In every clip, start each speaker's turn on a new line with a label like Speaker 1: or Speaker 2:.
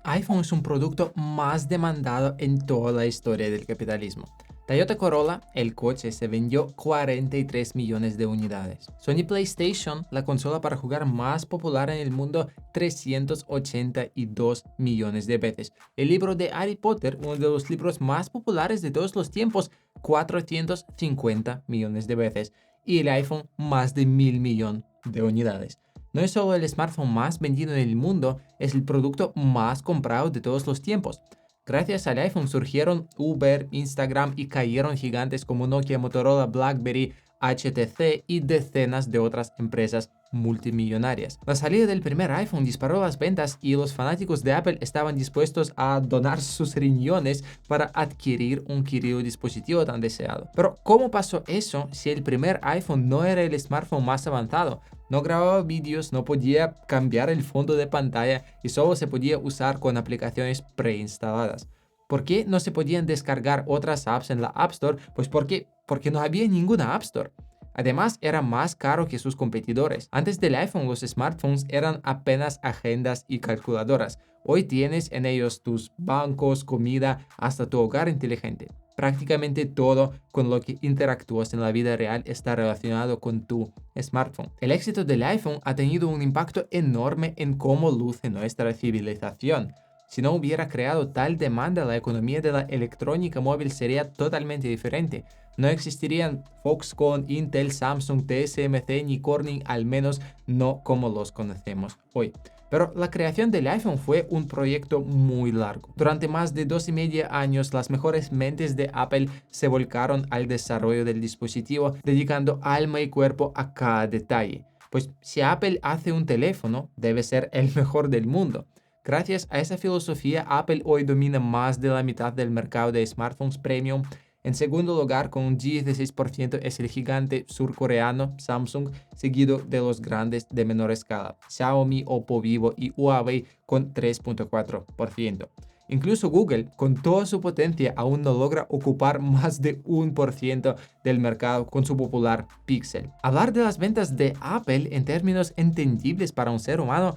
Speaker 1: iPhone es un producto más demandado en toda la historia del capitalismo. Toyota Corolla, el coche, se vendió 43 millones de unidades. Sony PlayStation, la consola para jugar más popular en el mundo, 382 millones de veces. El libro de Harry Potter, uno de los libros más populares de todos los tiempos, 450 millones de veces. Y el iPhone, más de 1.000 millones de unidades. No es solo el smartphone más vendido en el mundo, es el producto más comprado de todos los tiempos. Gracias al iPhone surgieron Uber, Instagram y cayeron gigantes como Nokia, Motorola, BlackBerry, HTC y decenas de otras empresas multimillonarias. La salida del primer iPhone disparó las ventas y los fanáticos de Apple estaban dispuestos a donar sus riñones para adquirir un querido dispositivo tan deseado. Pero ¿cómo pasó eso si el primer iPhone no era el smartphone más avanzado? No grababa vídeos, no podía cambiar el fondo de pantalla y solo se podía usar con aplicaciones preinstaladas. ¿Por qué no se podían descargar otras apps en la App Store? Pues porque no había ninguna App Store. Además, era más caro que sus competidores. Antes del iPhone, los smartphones eran apenas agendas y calculadoras. Hoy tienes en ellos tus bancos, comida, hasta tu hogar inteligente. Prácticamente todo con lo que interactúas en la vida real está relacionado con tu smartphone. El éxito del iPhone ha tenido un impacto enorme en cómo luce nuestra civilización. Si no hubiera creado tal demanda, la economía de la electrónica móvil sería totalmente diferente. No existirían Foxconn, Intel, Samsung, TSMC ni Corning, al menos no como los conocemos hoy. Pero la creación del iPhone fue un proyecto muy largo. Durante más de 2,5 años, las mejores mentes de Apple se volcaron al desarrollo del dispositivo, dedicando alma y cuerpo a cada detalle. Pues si Apple hace un teléfono, debe ser el mejor del mundo. Gracias a esa filosofía, Apple hoy domina más de la mitad del mercado de smartphones premium. En segundo lugar, con un 16%, es el gigante surcoreano Samsung, seguido de los grandes de menor escala, Xiaomi, Oppo, Vivo y Huawei con 3,4%. Incluso Google, con toda su potencia, aún no logra ocupar más de 1% del mercado con su popular Pixel. Hablar de las ventas de Apple en términos entendibles para un ser humano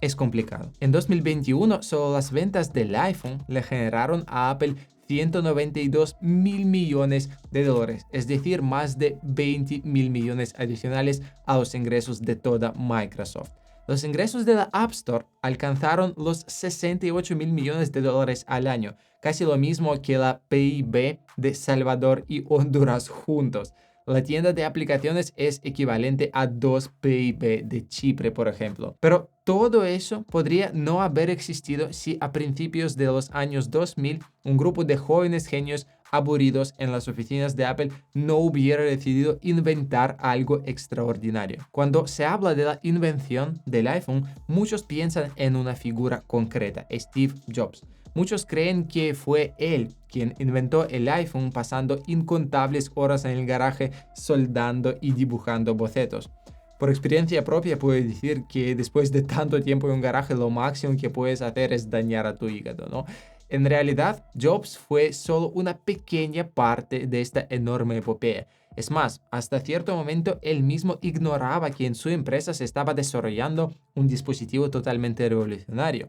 Speaker 1: es complicado. En 2021, solo las ventas del iPhone le generaron a Apple 192 mil millones de dólares, es decir, más de 20 mil millones adicionales a los ingresos de toda Microsoft. Los ingresos de la App Store alcanzaron los 68 mil millones de dólares al año, casi lo mismo que la PIB de Salvador y Honduras juntos. La tienda de aplicaciones es equivalente a 2 PIB de Chipre, por ejemplo. Pero todo eso podría no haber existido si a principios de los años 2000 un grupo de jóvenes genios aburridos en las oficinas de Apple no hubiera decidido inventar algo extraordinario. Cuando se habla de la invención del iPhone, muchos piensan en una figura concreta, Steve Jobs. Muchos creen que fue él quien inventó el iPhone pasando incontables horas en el garaje soldando y dibujando bocetos. Por experiencia propia puedo decir que después de tanto tiempo en un garaje lo máximo que puedes hacer es dañar a tu hígado, ¿no? En realidad, Jobs fue solo una pequeña parte de esta enorme epopeya. Es más, hasta cierto momento él mismo ignoraba que en su empresa se estaba desarrollando un dispositivo totalmente revolucionario.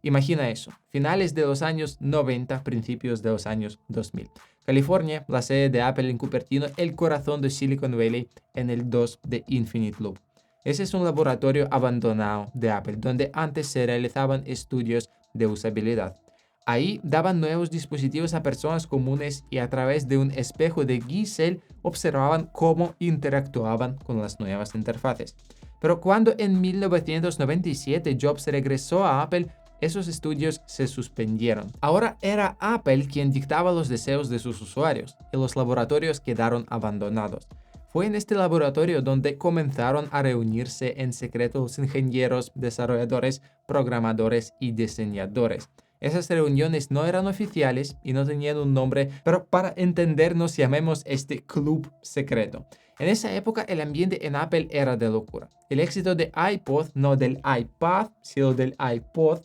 Speaker 1: Imagina eso, finales de los años 90, principios de los años 2000. California, la sede de Apple en Cupertino, el corazón de Silicon Valley en el 2 de Infinite Loop. Ese es un laboratorio abandonado de Apple, donde antes se realizaban estudios de usabilidad. Ahí daban nuevos dispositivos a personas comunes y a través de un espejo de Giselle observaban cómo interactuaban con las nuevas interfaces. Pero cuando en 1997 Jobs regresó a Apple, esos estudios se suspendieron. Ahora era Apple quien dictaba los deseos de sus usuarios y los laboratorios quedaron abandonados. Fue en este laboratorio donde comenzaron a reunirse en secreto los ingenieros, desarrolladores, programadores y diseñadores. Esas reuniones no eran oficiales y no tenían un nombre, pero para entendernos llamemos este club secreto. En esa época el ambiente en Apple era de locura. El éxito de iPod, no del iPad, sino del iPod,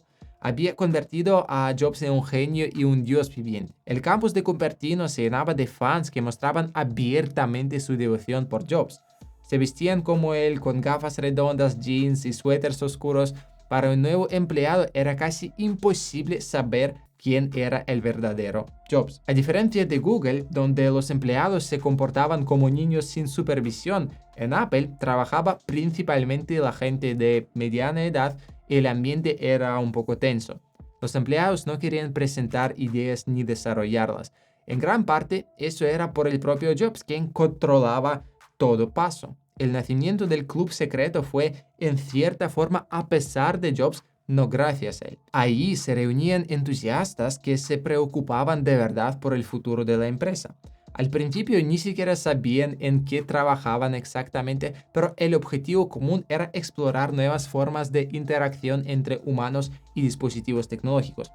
Speaker 1: había convertido a Jobs en un genio y un dios viviente. El campus de Cupertino se llenaba de fans que mostraban abiertamente su devoción por Jobs. Se vestían como él, con gafas redondas, jeans y suéteres oscuros. para un nuevo empleado era casi imposible saber quién era el verdadero Jobs. A diferencia de Google, donde los empleados se comportaban como niños sin supervisión, en Apple trabajaba principalmente la gente de mediana edad y el ambiente era un poco tenso. Los empleados no querían presentar ideas ni desarrollarlas. En gran parte, eso era por el propio Jobs, quien controlaba todo paso. El nacimiento del club secreto fue, en cierta forma, a pesar de Jobs, no gracias a él. Ahí se reunían entusiastas que se preocupaban de verdad por el futuro de la empresa. Al principio ni siquiera sabían en qué trabajaban exactamente, pero el objetivo común era explorar nuevas formas de interacción entre humanos y dispositivos tecnológicos.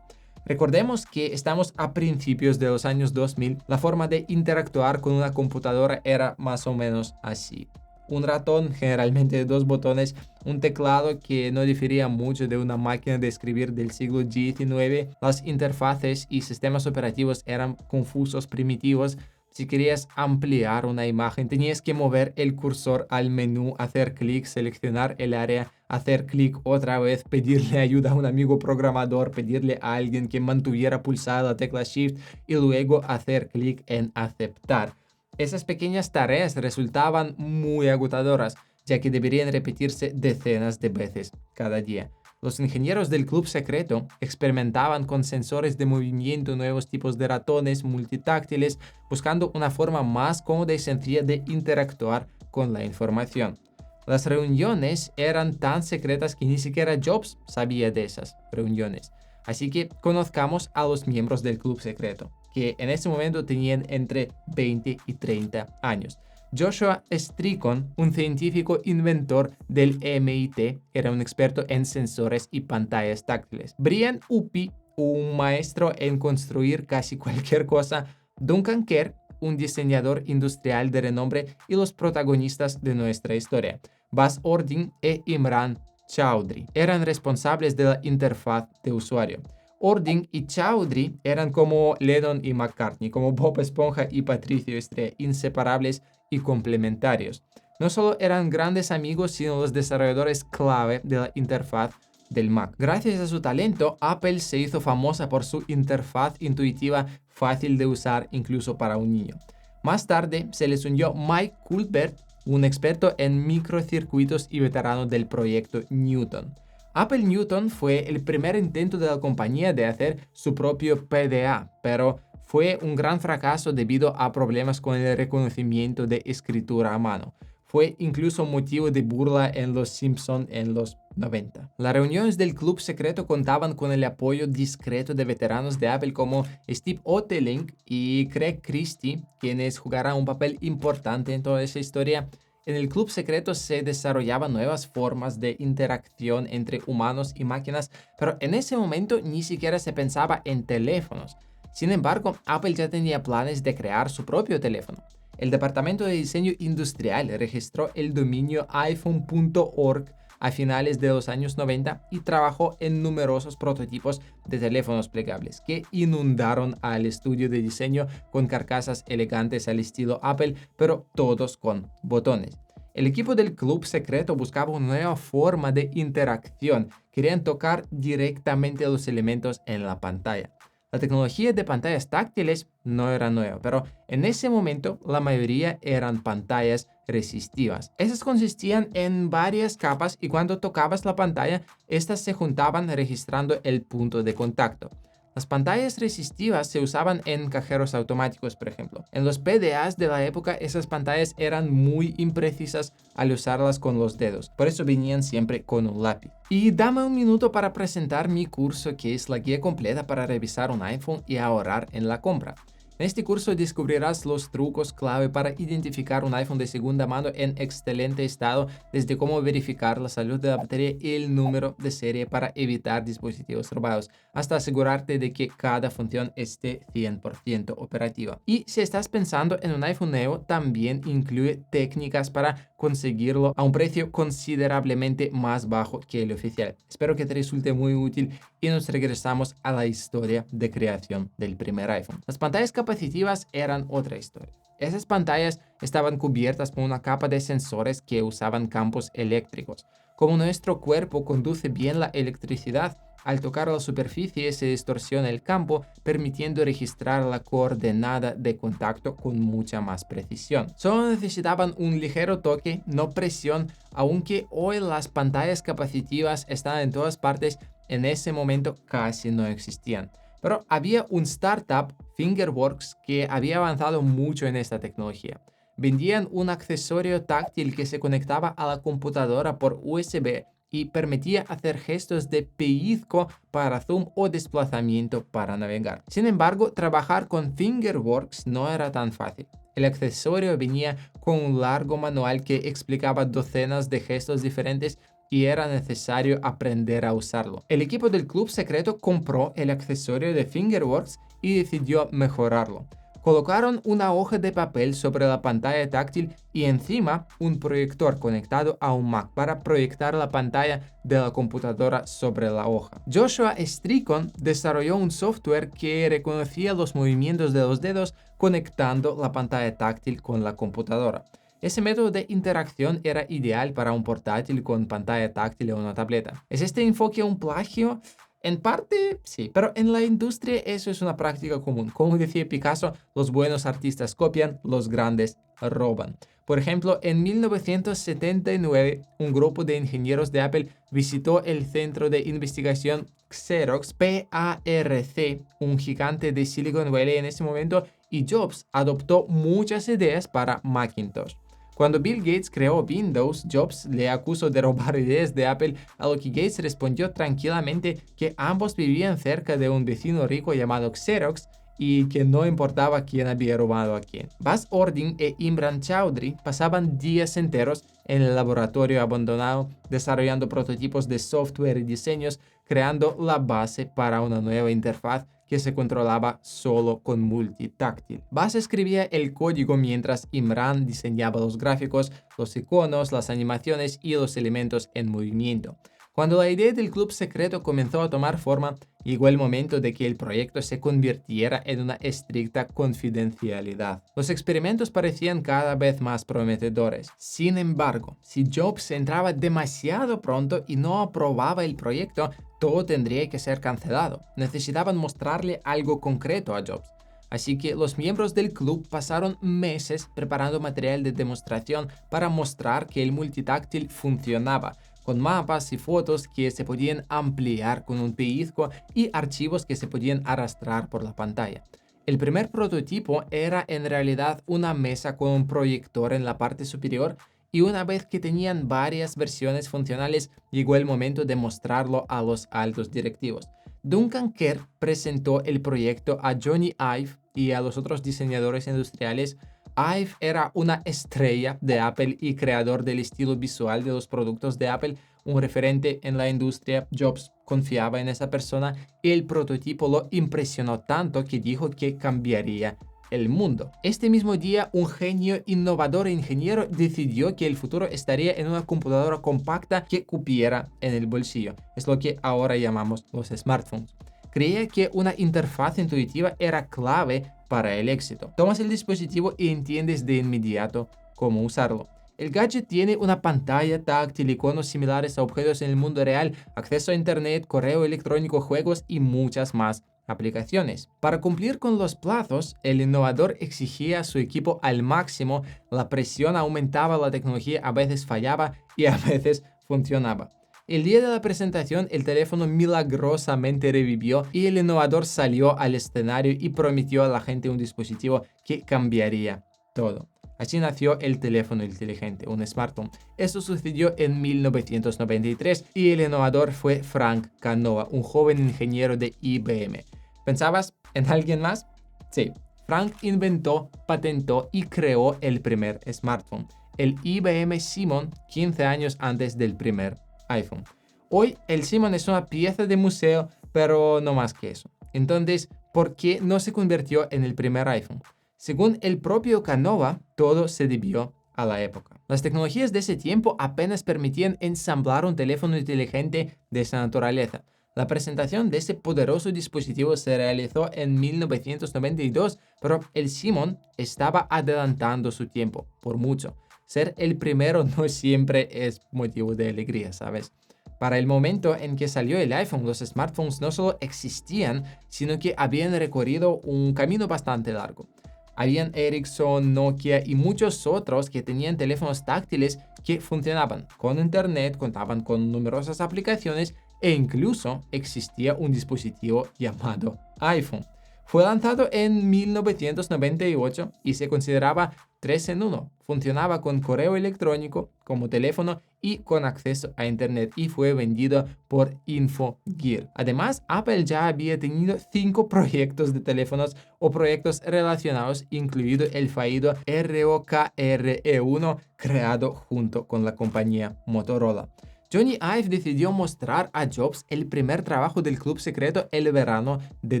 Speaker 1: Recordemos que estamos a principios de los años 2000, la forma de interactuar con una computadora era más o menos así. Un ratón, generalmente de 2 botones, un teclado que no difería mucho de una máquina de escribir del siglo XIX, las interfaces y sistemas operativos eran confusos, primitivos. Si querías ampliar una imagen, tenías que mover el cursor al menú, hacer clic, seleccionar el área, hacer clic otra vez, pedirle ayuda a un amigo programador, pedirle a alguien que mantuviera pulsada la tecla Shift y luego hacer clic en aceptar. Esas pequeñas tareas resultaban muy agotadoras, ya que deberían repetirse decenas de veces cada día. Los ingenieros del club secreto experimentaban con sensores de movimiento, nuevos tipos de ratones multitáctiles, buscando una forma más cómoda y sencilla de interactuar con la información. Las reuniones eran tan secretas que ni siquiera Jobs sabía de esas reuniones. Así que conozcamos a los miembros del club secreto, que en ese momento tenían entre 20 y 30 años. Joshua Stricon, un científico inventor del MIT, era un experto en sensores y pantallas táctiles. Brian Uppy, un maestro en construir casi cualquier cosa. Duncan Kerr, un diseñador industrial de renombre, y los protagonistas de nuestra historia, Buzz Ording e Imran Chaudhry, eran responsables de la interfaz de usuario. Ording y Chaudhry eran como Lennon y McCartney, como Bob Esponja y Patricio Estrella, inseparables y complementarios. No solo eran grandes amigos, sino los desarrolladores clave de la interfaz del Mac. Gracias a su talento, Apple se hizo famosa por su interfaz intuitiva fácil de usar incluso para un niño. Más tarde se les unió Mike Culbert, un experto en microcircuitos y veterano del proyecto Newton. Apple Newton fue el primer intento de la compañía de hacer su propio PDA, pero fue un gran fracaso debido a problemas con el reconocimiento de escritura a mano. Fue incluso motivo de burla en Los Simpson en los 90. Las reuniones del club secreto contaban con el apoyo discreto de veteranos de Apple como Steve Otelink y Craig Christie, quienes jugarán un papel importante en toda esa historia. En el club secreto se desarrollaban nuevas formas de interacción entre humanos y máquinas, pero en ese momento ni siquiera se pensaba en teléfonos. Sin embargo, Apple ya tenía planes de crear su propio teléfono. El Departamento de Diseño Industrial registró el dominio iPhone.org a finales de los años 90 y trabajó en numerosos prototipos de teléfonos plegables que inundaron al estudio de diseño con carcasas elegantes al estilo Apple, pero todos con botones. El equipo del club secreto buscaba una nueva forma de interacción. Querían tocar directamente los elementos en la pantalla. La tecnología de pantallas táctiles no era nueva, pero en ese momento la mayoría eran pantallas resistivas. Estas consistían en varias capas y cuando tocabas la pantalla, estas se juntaban registrando el punto de contacto. Las pantallas resistivas se usaban en cajeros automáticos, por ejemplo. En los PDAs de la época, esas pantallas eran muy imprecisas al usarlas con los dedos. Por eso venían siempre con un lápiz. Y dame un minuto para presentar mi curso, que es la guía completa para revisar un iPhone y ahorrar en la compra. En este curso descubrirás los trucos clave para identificar un iPhone de segunda mano en excelente estado, desde cómo verificar la salud de la batería y el número de serie para evitar dispositivos robados, hasta asegurarte de que cada función esté 100% operativa. Y si estás pensando en un iPhone nuevo, también incluye técnicas para conseguirlo a un precio considerablemente más bajo que el oficial. Espero que te resulte muy útil y nos regresamos a la historia de creación del primer iPhone. Las pantallas capacitivas eran otra historia. Esas pantallas estaban cubiertas por una capa de sensores que usaban campos eléctricos. como nuestro cuerpo conduce bien la electricidad, al tocar la superficie se distorsiona el campo, permitiendo registrar la coordenada de contacto con mucha más precisión. Solo necesitaban un ligero toque, no presión, aunque hoy las pantallas capacitivas están en todas partes, en ese momento casi no existían. Pero había un startup, Fingerworks, que había avanzado mucho en esta tecnología. Vendían un accesorio táctil que se conectaba a la computadora por USB y permitía hacer gestos de pellizco para zoom o desplazamiento para navegar. Sin embargo, trabajar con Fingerworks no era tan fácil. El accesorio venía con un largo manual que explicaba docenas de gestos diferentes y era necesario aprender a usarlo. El equipo del club secreto compró el accesorio de Fingerworks y decidió mejorarlo. Colocaron una hoja de papel sobre la pantalla táctil y encima un proyector conectado a un Mac para proyectar la pantalla de la computadora sobre la hoja. Joshua Stricon desarrolló un software que reconocía los movimientos de los dedos conectando la pantalla táctil con la computadora. Ese método de interacción era ideal para un portátil con pantalla táctil o una tableta. ¿Es este enfoque un plagio? En parte, sí, pero en la industria eso es una práctica común. Como decía Picasso, los buenos artistas copian, los grandes roban. Por ejemplo, en 1979, un grupo de ingenieros de Apple visitó el centro de investigación Xerox, PARC, un gigante de Silicon Valley en ese momento, y Jobs adoptó muchas ideas para Macintosh. Cuando Bill Gates creó Windows, Jobs le acusó de robar ideas de Apple, a lo que Gates respondió tranquilamente que ambos vivían cerca de un vecino rico llamado Xerox y que no importaba quién había robado a quién. Buzz Ording e Imran Chaudhry pasaban días enteros en el laboratorio abandonado desarrollando prototipos de software y diseños, creando la base para una nueva interfaz que se controlaba solo con multitáctil. Buzz escribía el código mientras Imran diseñaba los gráficos, los iconos, las animaciones y los elementos en movimiento. Cuando la idea del club secreto comenzó a tomar forma, llegó el momento de que el proyecto se convirtiera en una estricta confidencialidad. Los experimentos parecían cada vez más prometedores. Sin embargo, si Jobs entraba demasiado pronto y no aprobaba el proyecto, todo tendría que ser cancelado. Necesitaban mostrarle algo concreto a Jobs. Así que los miembros del club pasaron meses preparando material de demostración para mostrar que el multitáctil funcionaba, con mapas y fotos que se podían ampliar con un pellizco y archivos que se podían arrastrar por la pantalla. El primer prototipo era en realidad una mesa con un proyector en la parte superior y una vez que tenían varias versiones funcionales, llegó el momento de mostrarlo a los altos directivos. Duncan Kerr presentó el proyecto a Johnny Ive y a los otros diseñadores industriales. Ive era una estrella de Apple y creador del estilo visual de los productos de Apple, un referente en la industria. Jobs confiaba en esa persona y el prototipo lo impresionó tanto que dijo que cambiaría el mundo. Este mismo día, un genio innovador e ingeniero decidió que el futuro estaría en una computadora compacta que cupiera en el bolsillo. Es lo que ahora llamamos los smartphones. Creía que una interfaz intuitiva era clave para el éxito. Tomas el dispositivo y entiendes de inmediato cómo usarlo. El gadget tiene una pantalla táctil, iconos similares a objetos en el mundo real, acceso a internet, correo electrónico, juegos y muchas más aplicaciones. Para cumplir con los plazos, el innovador exigía a su equipo al máximo, la presión aumentaba, la tecnología a veces fallaba y a veces funcionaba. El día de la presentación, el teléfono milagrosamente revivió y el innovador salió al escenario y prometió a la gente un dispositivo que cambiaría todo. Así nació el teléfono inteligente, un smartphone. Esto sucedió en 1993 y el innovador fue Frank Canova, un joven ingeniero de IBM. ¿Pensabas en alguien más? Sí, Frank inventó, patentó y creó el primer smartphone, el IBM Simon, 15 años antes del primer iPhone. Hoy el Simon es una pieza de museo, pero no más que eso. Entonces, ¿por qué no se convirtió en el primer iPhone? Según el propio Canova, todo se debió a la época. Las tecnologías de ese tiempo apenas permitían ensamblar un teléfono inteligente de esa naturaleza. La presentación de ese poderoso dispositivo se realizó en 1992, pero el Simon estaba adelantando su tiempo, por mucho. ser el primero no siempre es motivo de alegría, ¿sabes? Para el momento en que salió el iPhone, los smartphones no solo existían, sino que habían recorrido un camino bastante largo. Habían Ericsson, Nokia y muchos otros que tenían teléfonos táctiles que funcionaban con internet, contaban con numerosas aplicaciones e incluso existía un dispositivo llamado iPhone. Fue lanzado en 1998 y se consideraba 3 en 1. Funcionaba con correo electrónico, como teléfono y con acceso a internet y fue vendido por InfoGear. Además, Apple ya había tenido 5 proyectos de teléfonos o proyectos relacionados, incluido el fallido ROKR-E1 creado junto con la compañía Motorola. Johnny Ive decidió mostrar a Jobs el primer trabajo del club secreto el verano de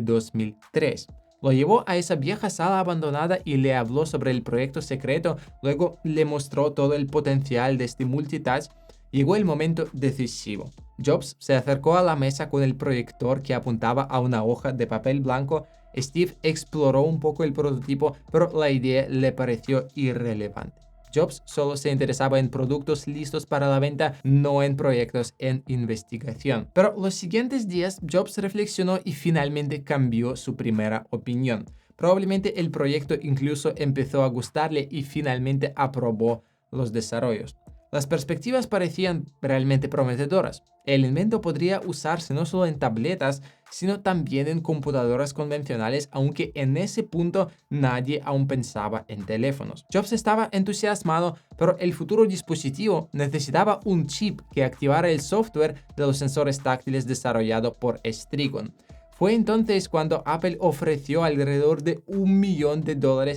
Speaker 1: 2003. Lo llevó a esa vieja sala abandonada y le habló sobre el proyecto secreto, luego le mostró todo el potencial de este multitouch. Llegó el momento decisivo. Jobs se acercó a la mesa con el proyector que apuntaba a una hoja de papel blanco. Steve exploró un poco el prototipo, pero la idea le pareció irrelevante. Jobs solo se interesaba en productos listos para la venta, no en proyectos en investigación. Pero los siguientes días, Jobs reflexionó y finalmente cambió su primera opinión. Probablemente el proyecto incluso empezó a gustarle y finalmente aprobó los desarrollos. Las perspectivas parecían realmente prometedoras. El invento podría usarse no solo en tabletas, sino también en computadoras convencionales, aunque en ese punto nadie aún pensaba en teléfonos. Jobs estaba entusiasmado, pero el futuro dispositivo necesitaba un chip que activara el software de los sensores táctiles desarrollado por Strigon. Fue entonces cuando Apple ofreció alrededor de $1 millón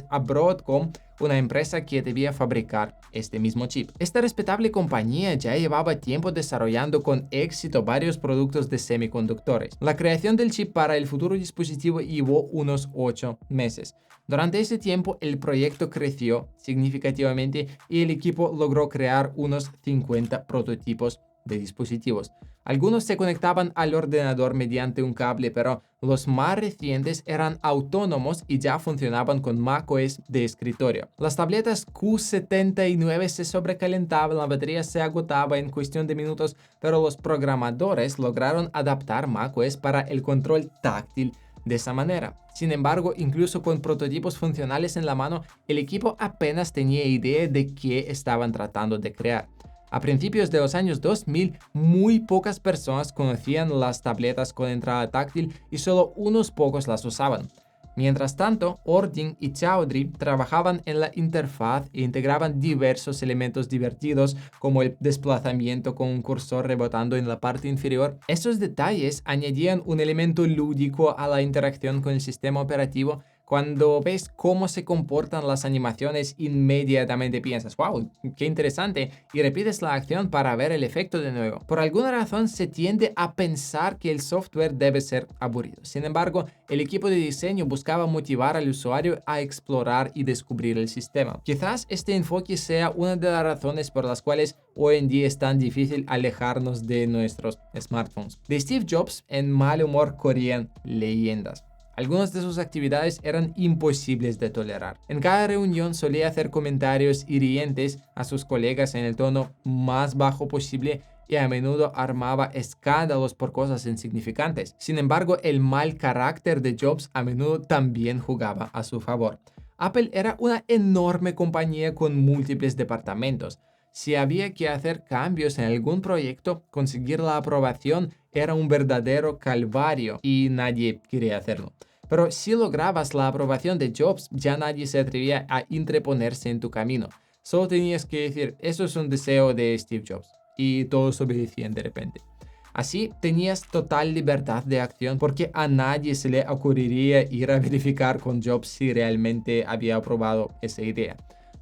Speaker 1: a Broadcom, una empresa que debía fabricar este mismo chip. Esta respetable compañía ya llevaba tiempo desarrollando con éxito varios productos de semiconductores. La creación del chip para el futuro dispositivo llevó unos 8 meses. Durante ese tiempo, el proyecto creció significativamente y el equipo logró crear unos 50 prototipos de dispositivos. Algunos se conectaban al ordenador mediante un cable, pero los más recientes eran autónomos y ya funcionaban con macOS de escritorio. Las tabletas Q79 se sobrecalentaban, la batería se agotaba en cuestión de minutos, pero los programadores lograron adaptar macOS para el control táctil de esa manera. Sin embargo, incluso con prototipos funcionales en la mano, el equipo apenas tenía idea de qué estaban tratando de crear. A principios de los años 2000, muy pocas personas conocían las tabletas con entrada táctil y solo unos pocos las usaban. Mientras tanto, Ording y Chaudhry trabajaban en la interfaz e integraban diversos elementos divertidos como el desplazamiento con un cursor rebotando en la parte inferior. Esos detalles añadían un elemento lúdico a la interacción con el sistema operativo. Cuando ves cómo se comportan las animaciones, inmediatamente piensas, wow, qué interesante, y repites la acción para ver el efecto de nuevo. Por alguna razón se tiende a pensar que el software debe ser aburrido. Sin embargo, el equipo de diseño buscaba motivar al usuario a explorar y descubrir el sistema. Quizás este enfoque sea una de las razones por las cuales hoy en día es tan difícil alejarnos de nuestros smartphones. De Steve Jobs, en mal humor corrían leyendas. Algunas de sus actividades eran imposibles de tolerar. En cada reunión solía hacer comentarios hirientes a sus colegas en el tono más bajo posible y a menudo armaba escándalos por cosas insignificantes. Sin embargo, el mal carácter de Jobs a menudo también jugaba a su favor. Apple era una enorme compañía con múltiples departamentos. Si había que hacer cambios en algún proyecto, conseguir la aprobación era un verdadero calvario y nadie quería hacerlo. Pero si lograbas la aprobación de Jobs, ya nadie se atrevía a interponerse en tu camino. Solo tenías que decir, eso es un deseo de Steve Jobs. Y todos obedecían de repente. Así tenías total libertad de acción porque a nadie se le ocurriría ir a verificar con Jobs si realmente había aprobado esa idea.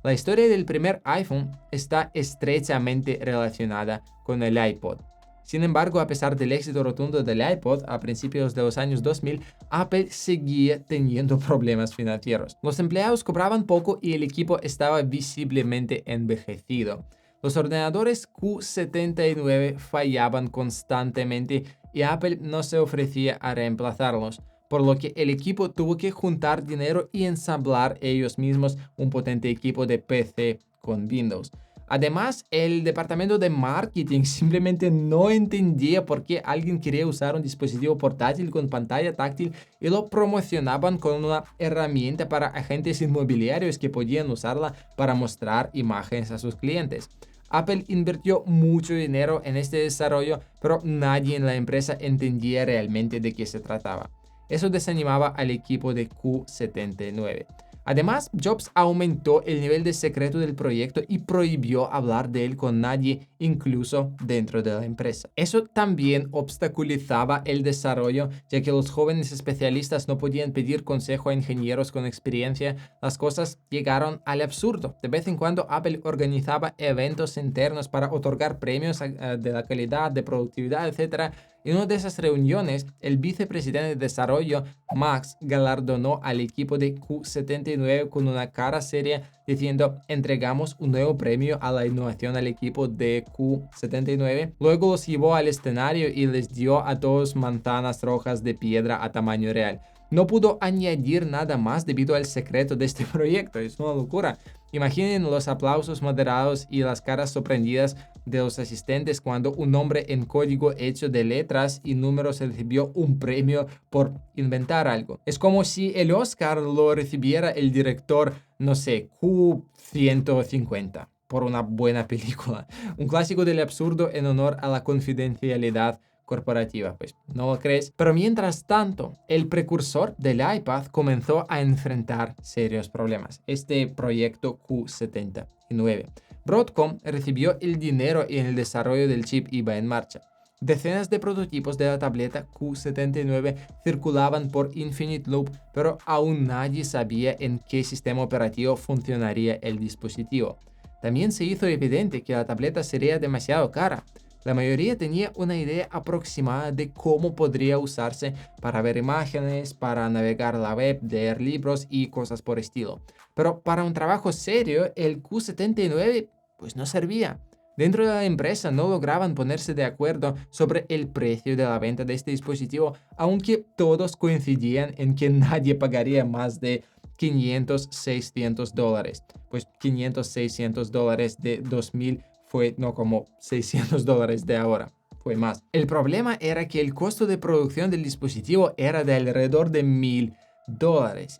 Speaker 1: La historia del primer iPhone está estrechamente relacionada con el iPod. Sin embargo, a pesar del éxito rotundo del iPod a principios de los años 2000, Apple seguía teniendo problemas financieros. Los empleados cobraban poco y el equipo estaba visiblemente envejecido. Los ordenadores Q79 fallaban constantemente y Apple no se ofrecía a reemplazarlos, por lo que el equipo tuvo que juntar dinero y ensamblar ellos mismos un potente equipo de PC con Windows. Además, el departamento de marketing simplemente no entendía por qué alguien quería usar un dispositivo portátil con pantalla táctil y lo promocionaban con una herramienta para agentes inmobiliarios que podían usarla para mostrar imágenes a sus clientes. Apple invirtió mucho dinero en este desarrollo, pero nadie en la empresa entendía realmente de qué se trataba. Eso desanimaba al equipo de Q79. Además, Jobs aumentó el nivel de secreto del proyecto y prohibió hablar de él con nadie, incluso dentro de la empresa. Eso también obstaculizaba el desarrollo, ya que los jóvenes especialistas no podían pedir consejo a ingenieros con experiencia. Las cosas llegaron al absurdo. De vez en cuando Apple organizaba eventos internos para otorgar premios de la calidad, de productividad, etc. En una de esas reuniones, el vicepresidente de desarrollo, Max, galardonó al equipo de Q79 con una cara seria diciendo: entregamos un nuevo premio a la innovación al equipo de Q79. Luego los llevó al escenario y les dio a todos manzanas rojas de piedra a tamaño real. No pudo añadir nada más debido al secreto de este proyecto. Es una locura. Imaginen los aplausos moderados y las caras sorprendidas de los asistentes cuando un hombre en código hecho de letras y números recibió un premio por inventar algo. Es como si el Oscar lo recibiera el director, no sé, Q150 por una buena película. Un clásico del absurdo en honor a la confidencialidad corporativa, pues no lo crees. Pero mientras tanto, el precursor del iPad comenzó a enfrentar serios problemas. Este proyecto Q79. Broadcom recibió el dinero y el desarrollo del chip iba en marcha. Decenas de prototipos de la tableta Q79 circulaban por Infinite Loop, pero aún nadie sabía en qué sistema operativo funcionaría el dispositivo. También se hizo evidente que la tableta sería demasiado cara. La mayoría tenía una idea aproximada de cómo podría usarse para ver imágenes, para navegar la web, leer libros y cosas por estilo. Pero para un trabajo serio, el Q79 pues no servía. Dentro de la empresa no lograban ponerse de acuerdo sobre el precio de la venta de este dispositivo, aunque todos coincidían en que nadie pagaría más de $500-600. Pues $500-600 de 2000 fue no como $600 de ahora, fue más. El problema era que el costo de producción del dispositivo era de alrededor de $1000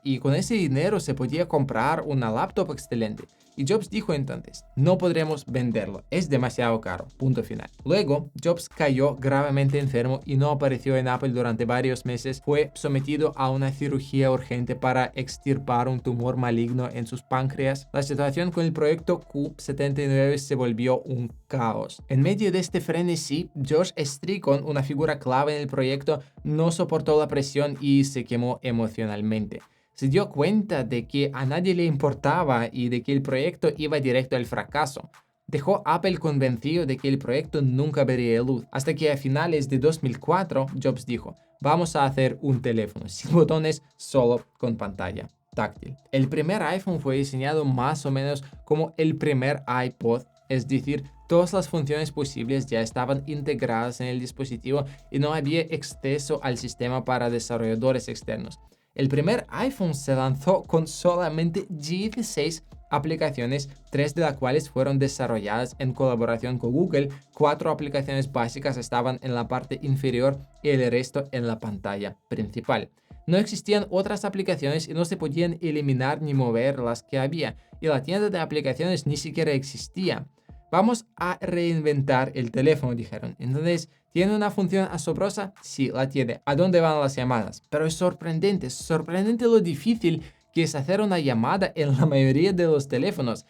Speaker 1: y con ese dinero se podía comprar una laptop excelente. Y Jobs dijo entonces: no podremos venderlo, es demasiado caro, punto final. Luego, Jobs cayó gravemente enfermo y no apareció en Apple durante varios meses. Fue sometido a una cirugía urgente para extirpar un tumor maligno en sus páncreas. La situación con el proyecto Q79 se volvió un caos. En medio de este frenesí, George Stricon, una figura clave en el proyecto, no soportó la presión y se quemó emocionalmente. Se dio cuenta de que a nadie le importaba y de que el proyecto iba directo al fracaso. Dejó Apple convencido de que el proyecto nunca vería luz, hasta que a finales de 2004 Jobs dijo: vamos a hacer un teléfono sin botones, solo con pantalla táctil. El primer iPhone fue diseñado más o menos como el primer iPod, es decir, todas las funciones posibles ya estaban integradas en el dispositivo y no había acceso al sistema para desarrolladores externos. El primer iPhone se lanzó con solamente 16 aplicaciones, 3 de las cuales fueron desarrolladas en colaboración con Google, 4 aplicaciones básicas estaban en la parte inferior y el resto en la pantalla principal. No existían otras aplicaciones y no se podían eliminar ni mover las que había, y la tienda de aplicaciones ni siquiera existía. Vamos a reinventar el teléfono, dijeron. Entonces, ¿tiene una función asombrosa? Sí, la tiene. ¿A dónde van las llamadas? Pero es sorprendente lo difícil que es hacer una llamada en la mayoría de los teléfonos.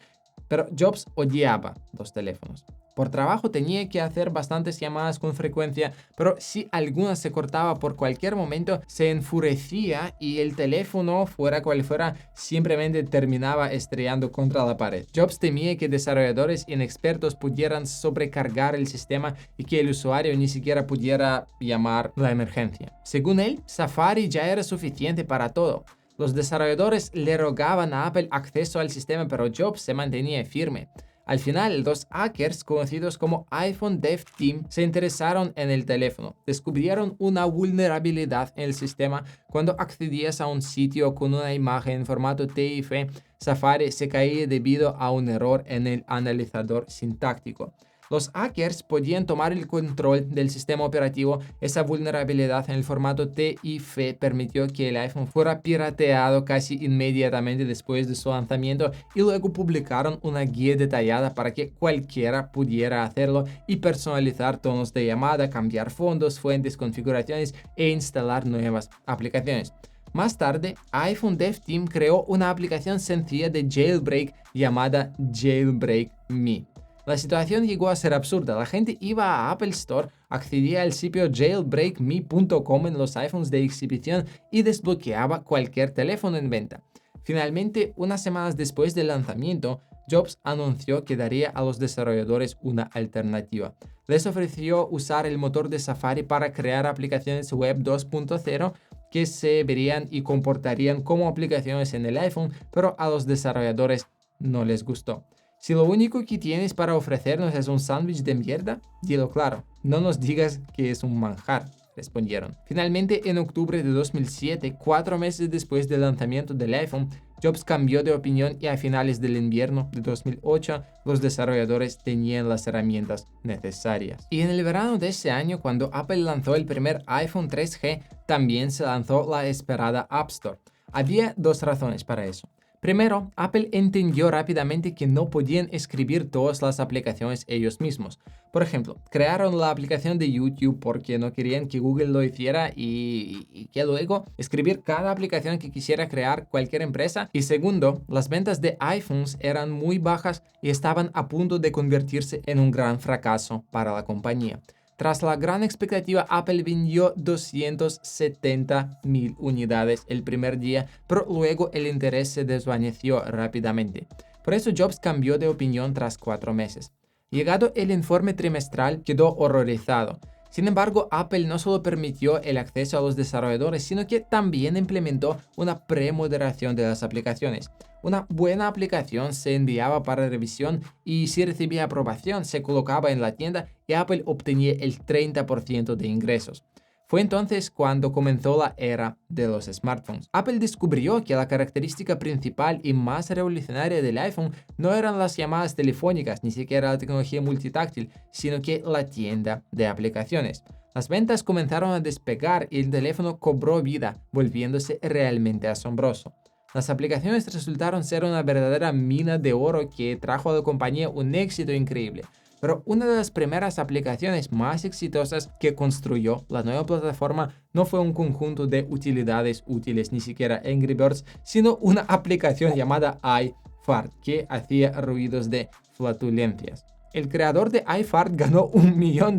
Speaker 1: Pero Jobs odiaba los teléfonos. Por trabajo tenía que hacer bastantes llamadas con frecuencia, pero si alguna se cortaba por cualquier momento, se enfurecía y el teléfono, fuera cual fuera, simplemente terminaba estrellando contra la pared. Jobs temía que desarrolladores inexpertos pudieran sobrecargar el sistema y que el usuario ni siquiera pudiera llamar la emergencia. Según él, Safari ya era suficiente para todo. Los desarrolladores le rogaban a Apple acceso al sistema, pero Jobs se mantenía firme. Al final, dos hackers conocidos como iPhone Dev Team se interesaron en el teléfono. Descubrieron una vulnerabilidad en el sistema cuando accedías a un sitio con una imagen en formato TIFF. Safari se caía debido a un error en el analizador sintáctico. Los hackers podían tomar el control del sistema operativo. Esa vulnerabilidad en el formato TIFF permitió que el iPhone fuera pirateado casi inmediatamente después de su lanzamiento y luego publicaron una guía detallada para que cualquiera pudiera hacerlo y personalizar tonos de llamada, cambiar fondos, fuentes, configuraciones e instalar nuevas aplicaciones. Más tarde, iPhone Dev Team creó una aplicación sencilla de jailbreak llamada Jailbreak Me. La situación llegó a ser absurda. La gente iba a Apple Store, accedía al sitio jailbreakme.com en los iPhones de exhibición y desbloqueaba cualquier teléfono en venta. Finalmente, unas semanas después del lanzamiento, Jobs anunció que daría a los desarrolladores una alternativa. Les ofreció usar el motor de Safari para crear aplicaciones web 2.0 que se verían y comportarían como aplicaciones en el iPhone, pero a los desarrolladores no les gustó. Si lo único que tienes para ofrecernos es un sándwich de mierda, dilo claro, no nos digas que es un manjar, respondieron. Finalmente, en octubre de 2007, 4 meses después del lanzamiento del iPhone, Jobs cambió de opinión y a finales del invierno de 2008, los desarrolladores tenían las herramientas necesarias. Y en el verano de ese año, cuando Apple lanzó el primer iPhone 3G, también se lanzó la esperada App Store. Había dos razones para eso. Primero, Apple entendió rápidamente que no podían escribir todas las aplicaciones ellos mismos. Por ejemplo, crearon la aplicación de YouTube porque no querían que Google lo hiciera y que luego escribir cada aplicación que quisiera crear cualquier empresa. Y segundo, las ventas de iPhones eran muy bajas y estaban a punto de convertirse en un gran fracaso para la compañía. Tras la gran expectativa, Apple vendió 270.000 unidades el primer día, pero luego el interés se desvaneció rápidamente. Por eso Jobs cambió de opinión tras 4 meses. Llegado el informe trimestral, quedó horrorizado. Sin embargo, Apple no solo permitió el acceso a los desarrolladores, sino que también implementó una premoderación de las aplicaciones. Una buena aplicación se enviaba para revisión y si recibía aprobación se colocaba en la tienda y Apple obtenía el 30% de ingresos. Fue entonces cuando comenzó la era de los smartphones. Apple descubrió que la característica principal y más revolucionaria del iPhone no eran las llamadas telefónicas, ni siquiera la tecnología multitáctil, sino que la tienda de aplicaciones. Las ventas comenzaron a despegar y el teléfono cobró vida, volviéndose realmente asombroso. Las aplicaciones resultaron ser una verdadera mina de oro que trajo a la compañía un éxito increíble. Pero una de las primeras aplicaciones más exitosas que construyó la nueva plataforma no fue un conjunto de utilidades útiles, ni siquiera Angry Birds, sino una aplicación llamada iFart que hacía ruidos de flatulencias. El creador de iFart ganó $1 millón.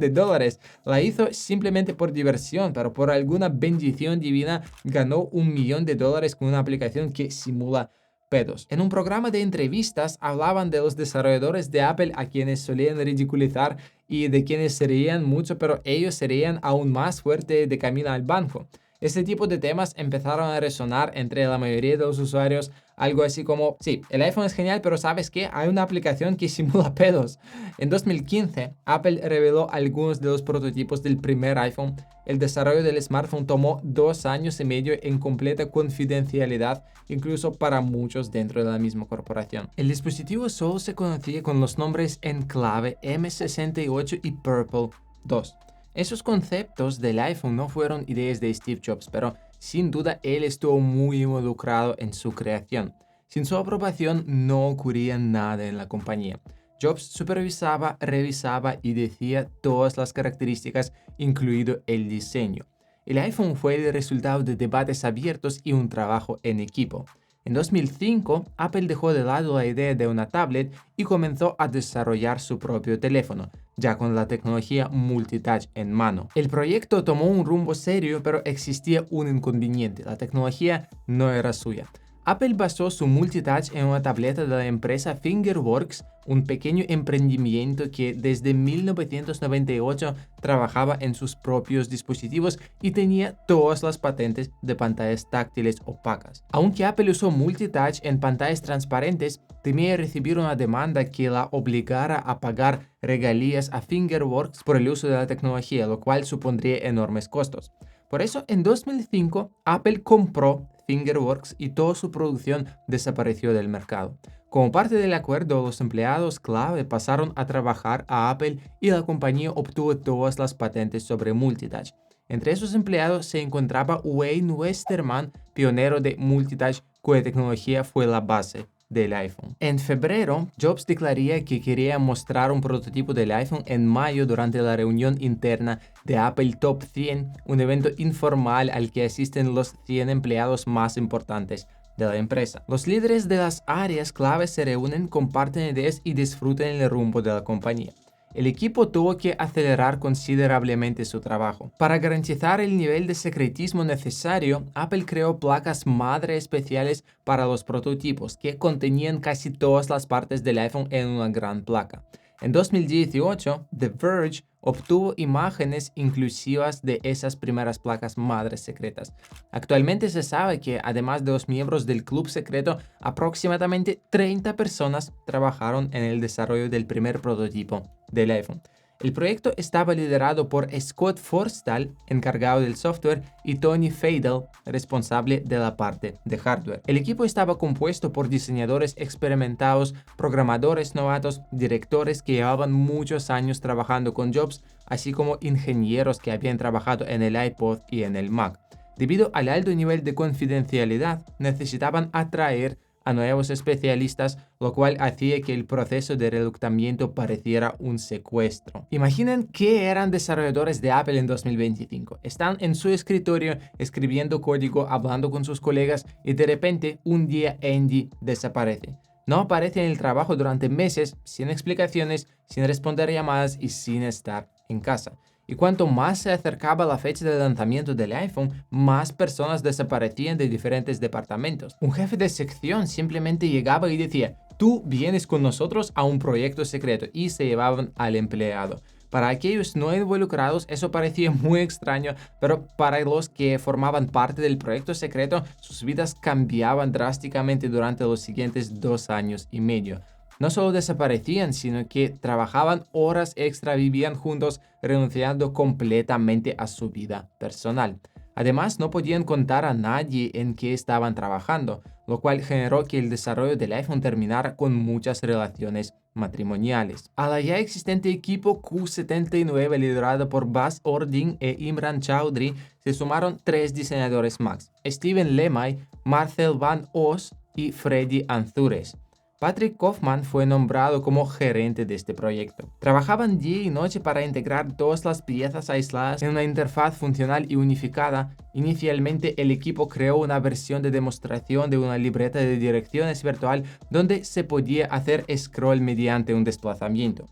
Speaker 1: La hizo simplemente por diversión, pero por alguna bendición divina ganó $1 millón con una aplicación que simula pedos. En un programa de entrevistas hablaban de los desarrolladores de Apple a quienes solían ridiculizar y de quienes se reían mucho, pero ellos se reían aún más fuerte de camino al banco. Este tipo de temas empezaron a resonar entre la mayoría de los usuarios, algo así como, sí, el iPhone es genial, pero ¿sabes qué? Hay una aplicación que simula pedos. En 2015, Apple reveló algunos de los prototipos del primer iPhone. El desarrollo del smartphone tomó 2 años y medio en completa confidencialidad, incluso para muchos dentro de la misma corporación. El dispositivo solo se conocía con los nombres en clave M68 y Purple 2. Esos conceptos del iPhone no fueron ideas de Steve Jobs, pero sin duda él estuvo muy involucrado en su creación. Sin su aprobación no ocurría nada en la compañía. Jobs supervisaba, revisaba y decía todas las características, incluido el diseño. El iPhone fue el resultado de debates abiertos y un trabajo en equipo. En 2005, Apple dejó de lado la idea de una tablet y comenzó a desarrollar su propio teléfono, ya con la tecnología multitouch en mano. El proyecto tomó un rumbo serio, pero existía un inconveniente: la tecnología no era suya. Apple basó su multitouch en una tableta de la empresa Fingerworks, un pequeño emprendimiento que desde 1998 trabajaba en sus propios dispositivos y tenía todas las patentes de pantallas táctiles opacas. Aunque Apple usó multitouch en pantallas transparentes, temía recibir una demanda que la obligara a pagar regalías a Fingerworks por el uso de la tecnología, lo cual supondría enormes costos. Por eso, en 2005, Apple compró Fingerworks y toda su producción desapareció del mercado. Como parte del acuerdo, los empleados clave pasaron a trabajar a Apple y la compañía obtuvo todas las patentes sobre multitouch. Entre esos empleados se encontraba Wayne Westerman, pionero de multitouch, cuya tecnología fue la base del iPhone. En febrero, Jobs declararía que quería mostrar un prototipo del iPhone en mayo durante la reunión interna de Apple Top 100, un evento informal al que asisten los 100 empleados más importantes de la empresa. Los líderes de las áreas claves se reúnen, comparten ideas y disfrutan el rumbo de la compañía. El equipo tuvo que acelerar considerablemente su trabajo. Para garantizar el nivel de secretismo necesario, Apple creó placas madre especiales para los prototipos que contenían casi todas las partes del iPhone en una gran placa. En 2018, The Verge obtuvo imágenes inclusivas de esas primeras placas madres secretas. Actualmente se sabe que, además de los miembros del club secreto, aproximadamente 30 personas trabajaron en el desarrollo del primer prototipo del iPhone. El proyecto estaba liderado por Scott Forstall, encargado del software, y Tony Fadell, responsable de la parte de hardware. El equipo estaba compuesto por diseñadores experimentados, programadores novatos, directores que llevaban muchos años trabajando con Jobs, así como ingenieros que habían trabajado en el iPod y en el Mac. Debido al alto nivel de confidencialidad, necesitaban atraer a nuevos especialistas, lo cual hacía que el proceso de reclutamiento pareciera un secuestro. Imaginen que eran desarrolladores de Apple en 2025. Están en su escritorio escribiendo código, hablando con sus colegas y de repente un día Andy desaparece. No aparece en el trabajo durante meses, sin explicaciones, sin responder llamadas y sin estar en casa. Y cuanto más se acercaba la fecha de lanzamiento del iPhone, más personas desaparecían de diferentes departamentos. Un jefe de sección simplemente llegaba y decía: tú vienes con nosotros a un proyecto secreto, y se llevaban al empleado. Para aquellos no involucrados eso parecía muy extraño, pero para los que formaban parte del proyecto secreto, sus vidas cambiaban drásticamente durante los siguientes 2 años y medio. No solo desaparecían, sino que trabajaban horas extra, vivían juntos, renunciando completamente a su vida personal. Además, no podían contar a nadie en qué estaban trabajando, lo cual generó que el desarrollo del iPhone terminara con muchas relaciones matrimoniales. A la ya existente equipo Q79, liderado por Buzz Ording e Imran Chaudhry, se sumaron 3 diseñadores más: Steven Lemay, Marcel Van Os y Freddy Anzures. Patrick Kaufman fue nombrado como gerente de este proyecto. Trabajaban día y noche para integrar todas las piezas aisladas en una interfaz funcional y unificada. Inicialmente, el equipo creó una versión de demostración de una libreta de direcciones virtual donde se podía hacer scroll mediante un desplazamiento.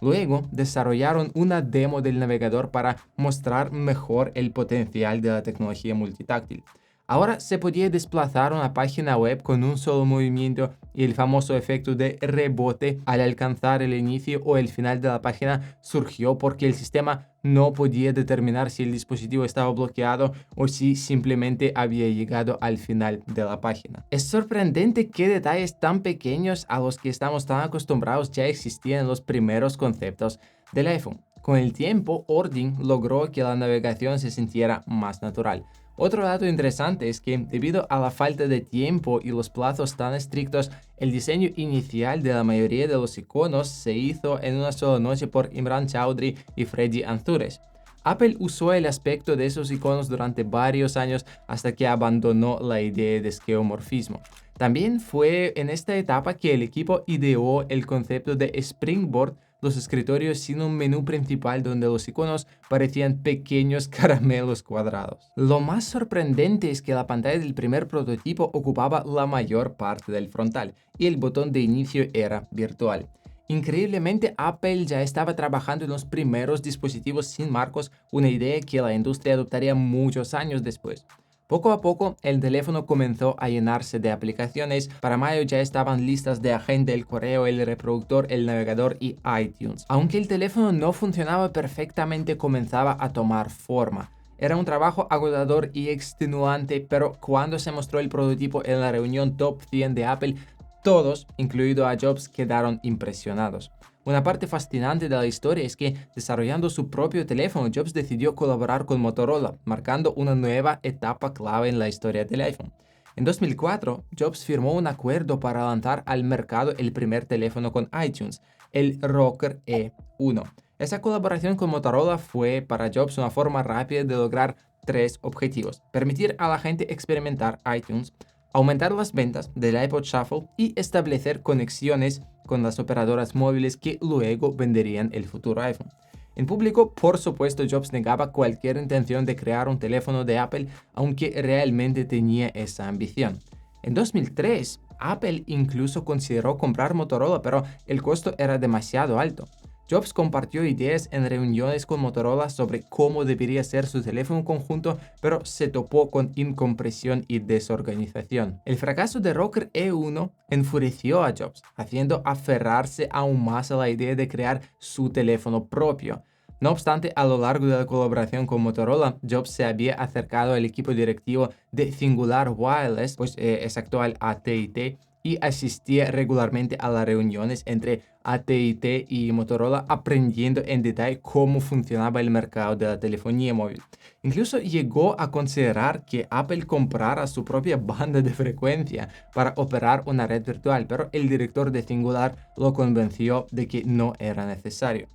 Speaker 1: Luego, desarrollaron una demo del navegador para mostrar mejor el potencial de la tecnología multitáctil. Ahora se podía desplazar una página web con un solo movimiento, y el famoso efecto de rebote al alcanzar el inicio o el final de la página surgió porque el sistema no podía determinar si el dispositivo estaba bloqueado o si simplemente había llegado al final de la página. Es sorprendente qué detalles tan pequeños a los que estamos tan acostumbrados ya existían en los primeros conceptos del iPhone. Con el tiempo, Ording logró que la navegación se sintiera más natural. Otro dato interesante es que, debido a la falta de tiempo y los plazos tan estrictos, el diseño inicial de la mayoría de los iconos se hizo en una sola noche por Imran Chaudhry y Freddy Anzures. Apple usó el aspecto de esos iconos durante varios años hasta que abandonó la idea de esquemorfismo. También fue en esta etapa que el equipo ideó el concepto de Springboard, los escritorios sin un menú principal donde los iconos parecían pequeños caramelos cuadrados. Lo más sorprendente es que la pantalla del primer prototipo ocupaba la mayor parte del frontal y el botón de inicio era virtual. Increíblemente, Apple ya estaba trabajando en los primeros dispositivos sin marcos, una idea que la industria adoptaría muchos años después. Poco a poco, el teléfono comenzó a llenarse de aplicaciones. Para mayo ya estaban listas de agenda el correo, el reproductor, el navegador y iTunes. Aunque el teléfono no funcionaba perfectamente, comenzaba a tomar forma. Era un trabajo agotador y extenuante, pero cuando se mostró el prototipo en la reunión Top 100 de Apple, todos, incluido a Jobs, quedaron impresionados. Una parte fascinante de la historia es que, desarrollando su propio teléfono, Jobs decidió colaborar con Motorola, marcando una nueva etapa clave en la historia del iPhone. En 2004, Jobs firmó un acuerdo para lanzar al mercado el primer teléfono con iTunes, el Rocker E1. Esa colaboración con Motorola fue para Jobs una forma rápida de lograr tres objetivos: permitir a la gente experimentar iTunes, aumentar las ventas del iPod Shuffle y establecer conexiones con las operadoras móviles que luego venderían el futuro iPhone. En público, por supuesto, Jobs negaba cualquier intención de crear un teléfono de Apple, aunque realmente tenía esa ambición. En 2003, Apple incluso consideró comprar Motorola, pero el costo era demasiado alto. Jobs compartió ideas en reuniones con Motorola sobre cómo debería ser su teléfono conjunto, pero se topó con incomprensión y desorganización. El fracaso de Rocker E1 enfureció a Jobs, haciendo aferrarse aún más a la idea de crear su teléfono propio. No obstante, a lo largo de la colaboración con Motorola, Jobs se había acercado al equipo directivo de Cingular Wireless, pues es actual AT&T, y asistía regularmente a las reuniones entre AT&T y Motorola, aprendiendo en detalle cómo funcionaba el mercado de la telefonía móvil. Incluso llegó a considerar que Apple comprara su propia banda de frecuencia para operar una red virtual, pero el director de Cingular lo convenció de que no era necesario.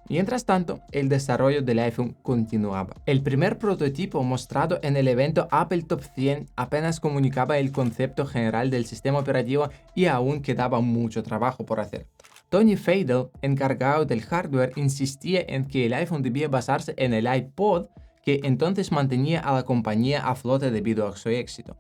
Speaker 1: Mientras tanto, el desarrollo del iPhone continuaba. El primer prototipo mostrado en el evento Apple Top 100 apenas comunicaba el concepto general del sistema operativo y aún quedaba mucho trabajo por hacer. Tony Fadell, encargado del hardware, insistía en que el iPhone debía basarse en el iPod, que entonces mantenía a la compañía a flote debido a su éxito.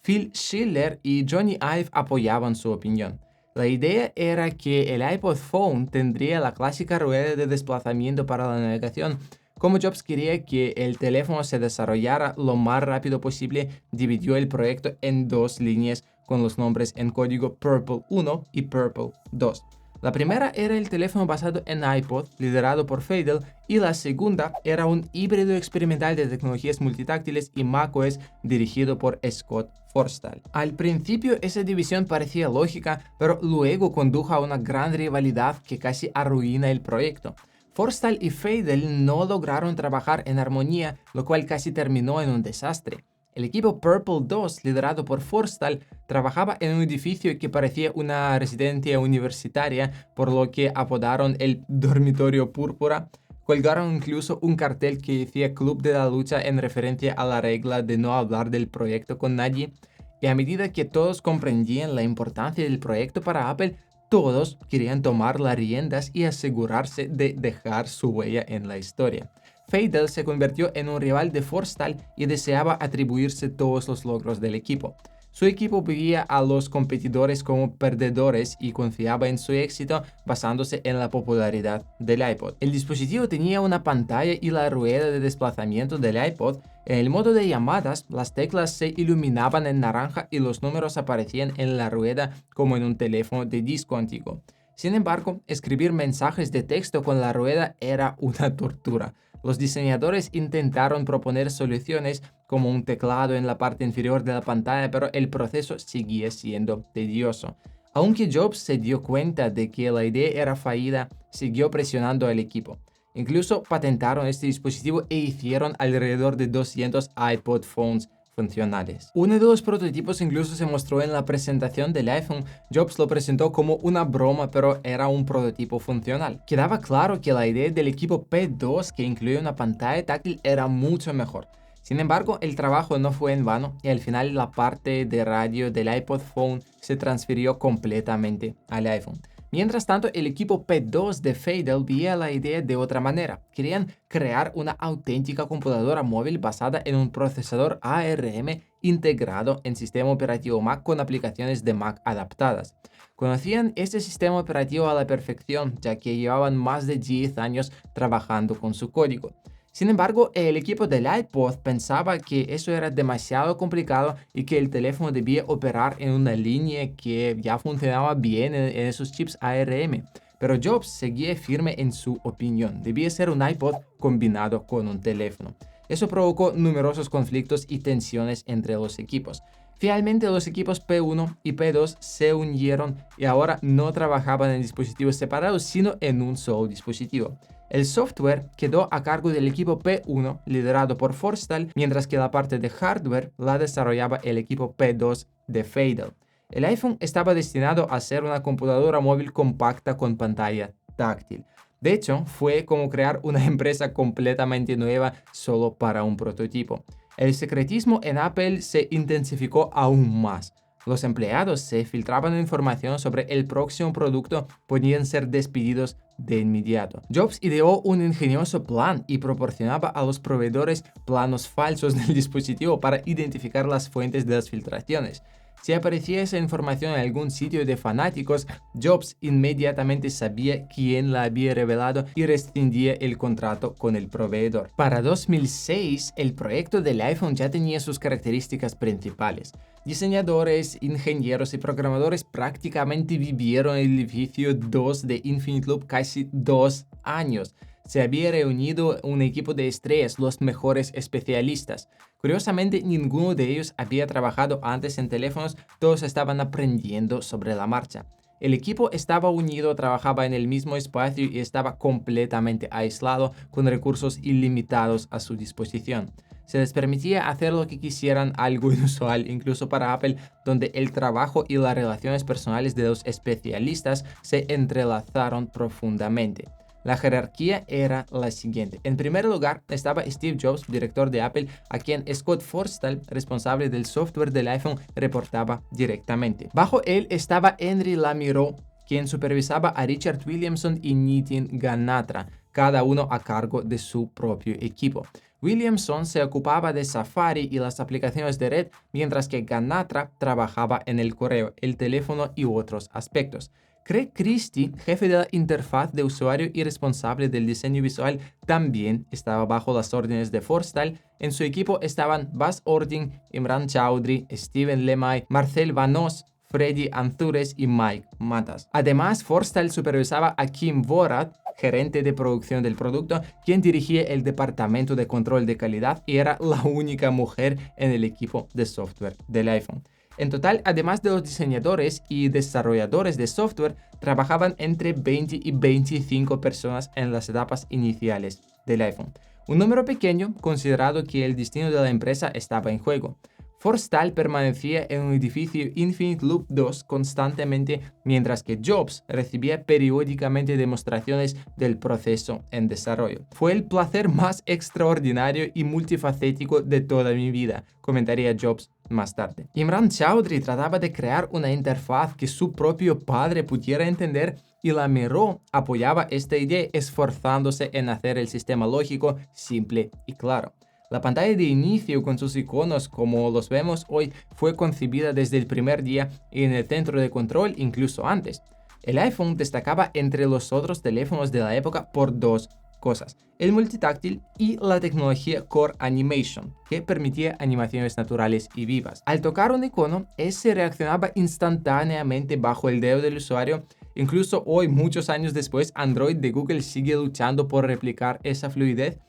Speaker 1: Phil Schiller y Johnny Ive apoyaban su opinión. La idea era que el iPod Phone tendría la clásica rueda de desplazamiento para la navegación. Como Jobs quería que el teléfono se desarrollara lo más rápido posible, dividió el proyecto en dos líneas con los nombres en código Purple 1 y Purple 2. La primera era el teléfono basado en iPod, liderado por Fadell, y la segunda era un híbrido experimental de tecnologías multitáctiles y macOS dirigido por Scott Forstall. Al principio esa división parecía lógica, pero luego condujo a una gran rivalidad que casi arruina el proyecto. Forstall y Fadell no lograron trabajar en armonía, lo cual casi terminó en un desastre. El equipo Purple 2, liderado por Forstall, trabajaba en un edificio que parecía una residencia universitaria, por lo que apodaron el dormitorio púrpura. Colgaron incluso un cartel que decía Club de la Lucha en referencia a la regla de no hablar del proyecto con nadie. Y a medida que todos comprendían la importancia del proyecto para Apple, todos querían tomar las riendas y asegurarse de dejar su huella en la historia. Fadell se convirtió en un rival de Forstall y deseaba atribuirse todos los logros del equipo. Su equipo veía a los competidores como perdedores y confiaba en su éxito basándose en la popularidad del iPod. El dispositivo tenía una pantalla y la rueda de desplazamiento del iPod. En el modo de llamadas, las teclas se iluminaban en naranja y los números aparecían en la rueda como en un teléfono de disco antiguo. Sin embargo, escribir mensajes de texto con la rueda era una tortura. Los diseñadores intentaron proponer soluciones como un teclado en la parte inferior de la pantalla, pero el proceso seguía siendo tedioso. Aunque Jobs se dio cuenta de que la idea era fallida, siguió presionando al equipo. Incluso patentaron este dispositivo e hicieron alrededor de 200 iPod phones funcionales. Uno de los prototipos incluso se mostró en la presentación del iPhone. Jobs lo presentó como una broma, pero era un prototipo funcional. Quedaba claro que la idea del equipo P2, que incluía una pantalla táctil, era mucho mejor. Sin embargo, el trabajo no fue en vano y al final la parte de radio del iPod Phone se transfirió completamente al iPhone. Mientras tanto, el equipo P2 de Fadell veía la idea de otra manera. Querían crear una auténtica computadora móvil basada en un procesador ARM integrado en sistema operativo Mac con aplicaciones de Mac adaptadas. Conocían este sistema operativo a la perfección, ya que llevaban más de 10 años trabajando con su código. Sin embargo, el equipo del iPod pensaba que eso era demasiado complicado y que el teléfono debía operar en una línea que ya funcionaba bien en esos chips ARM. Pero Jobs seguía firme en su opinión. Debía ser un iPod combinado con un teléfono. Eso provocó numerosos conflictos y tensiones entre los equipos. Finalmente, los equipos P1 y P2 se unieron y ahora no trabajaban en dispositivos separados, sino en un solo dispositivo. El software quedó a cargo del equipo P1, liderado por Forstall, mientras que la parte de hardware la desarrollaba el equipo P2 de Faidel. El iPhone estaba destinado a ser una computadora móvil compacta con pantalla táctil. De hecho, fue como crear una empresa completamente nueva solo para un prototipo. El secretismo en Apple se intensificó aún más. Los empleados se filtraban información sobre el próximo producto, podían ser despedidos de inmediato. Jobs ideó un ingenioso plan y proporcionaba a los proveedores planos falsos del dispositivo para identificar las fuentes de las filtraciones. Si aparecía esa información en algún sitio de fanáticos, Jobs inmediatamente sabía quién la había revelado y rescindía el contrato con el proveedor. Para 2006, el proyecto del iPhone ya tenía sus características principales. Diseñadores, ingenieros y programadores prácticamente vivieron en el edificio 2 de Infinite Loop casi 2 años. Se había reunido un equipo de estrellas, los mejores especialistas. Curiosamente, ninguno de ellos había trabajado antes en teléfonos, todos estaban aprendiendo sobre la marcha. El equipo estaba unido, trabajaba en el mismo espacio y estaba completamente aislado, con recursos ilimitados a su disposición. Se les permitía hacer lo que quisieran, algo inusual incluso para Apple, donde el trabajo y las relaciones personales de los especialistas se entrelazaron profundamente. La jerarquía era la siguiente. En primer lugar estaba Steve Jobs, director de Apple, a quien Scott Forstall, responsable del software del iPhone, reportaba directamente. Bajo él estaba Henry Lamiró, quien supervisaba a Richard Williamson y Nitin Ganatra, cada uno a cargo de su propio equipo. Williamson se ocupaba de Safari y las aplicaciones de red, mientras que Ganatra trabajaba en el correo, el teléfono y otros aspectos. Craig Christie, jefe de la interfaz de usuario y responsable del diseño visual, también estaba bajo las órdenes de Forstall. En su equipo estaban Buzz Ording, Imran Chaudhry, Steven Lemay, Marcel Vanos, Freddy Anzures y Mike Matas. Además, Forstall supervisaba a Kim Borat, gerente de producción del producto, quien dirigía el departamento de control de calidad y era la única mujer en el equipo de software del iPhone. En total, además de los diseñadores y desarrolladores de software, trabajaban entre 20 y 25 personas en las etapas iniciales del iPhone. Un número pequeño, considerado que el destino de la empresa estaba en juego. Forstall permanecía en un edificio Infinite Loop 2 constantemente, mientras que Jobs recibía periódicamente demostraciones del proceso en desarrollo. Fue el placer más extraordinario y multifacético de toda mi vida, comentaría Jobs más tarde. Imran Chaudhry trataba de crear una interfaz que su propio padre pudiera entender y Lamiró apoyaba esta idea esforzándose en hacer el sistema lógico simple y claro. La pantalla de inicio con sus iconos como los vemos hoy fue concebida desde el primer día y en el centro de control incluso antes. El iPhone destacaba entre los otros teléfonos de la época por dos cosas: el multitáctil y la tecnología Core Animation, que permitía animaciones naturales y vivas. Al tocar un icono, ese reaccionaba instantáneamente bajo el dedo del usuario. Incluso hoy, muchos años después, Android de Google sigue luchando por replicar esa fluidez.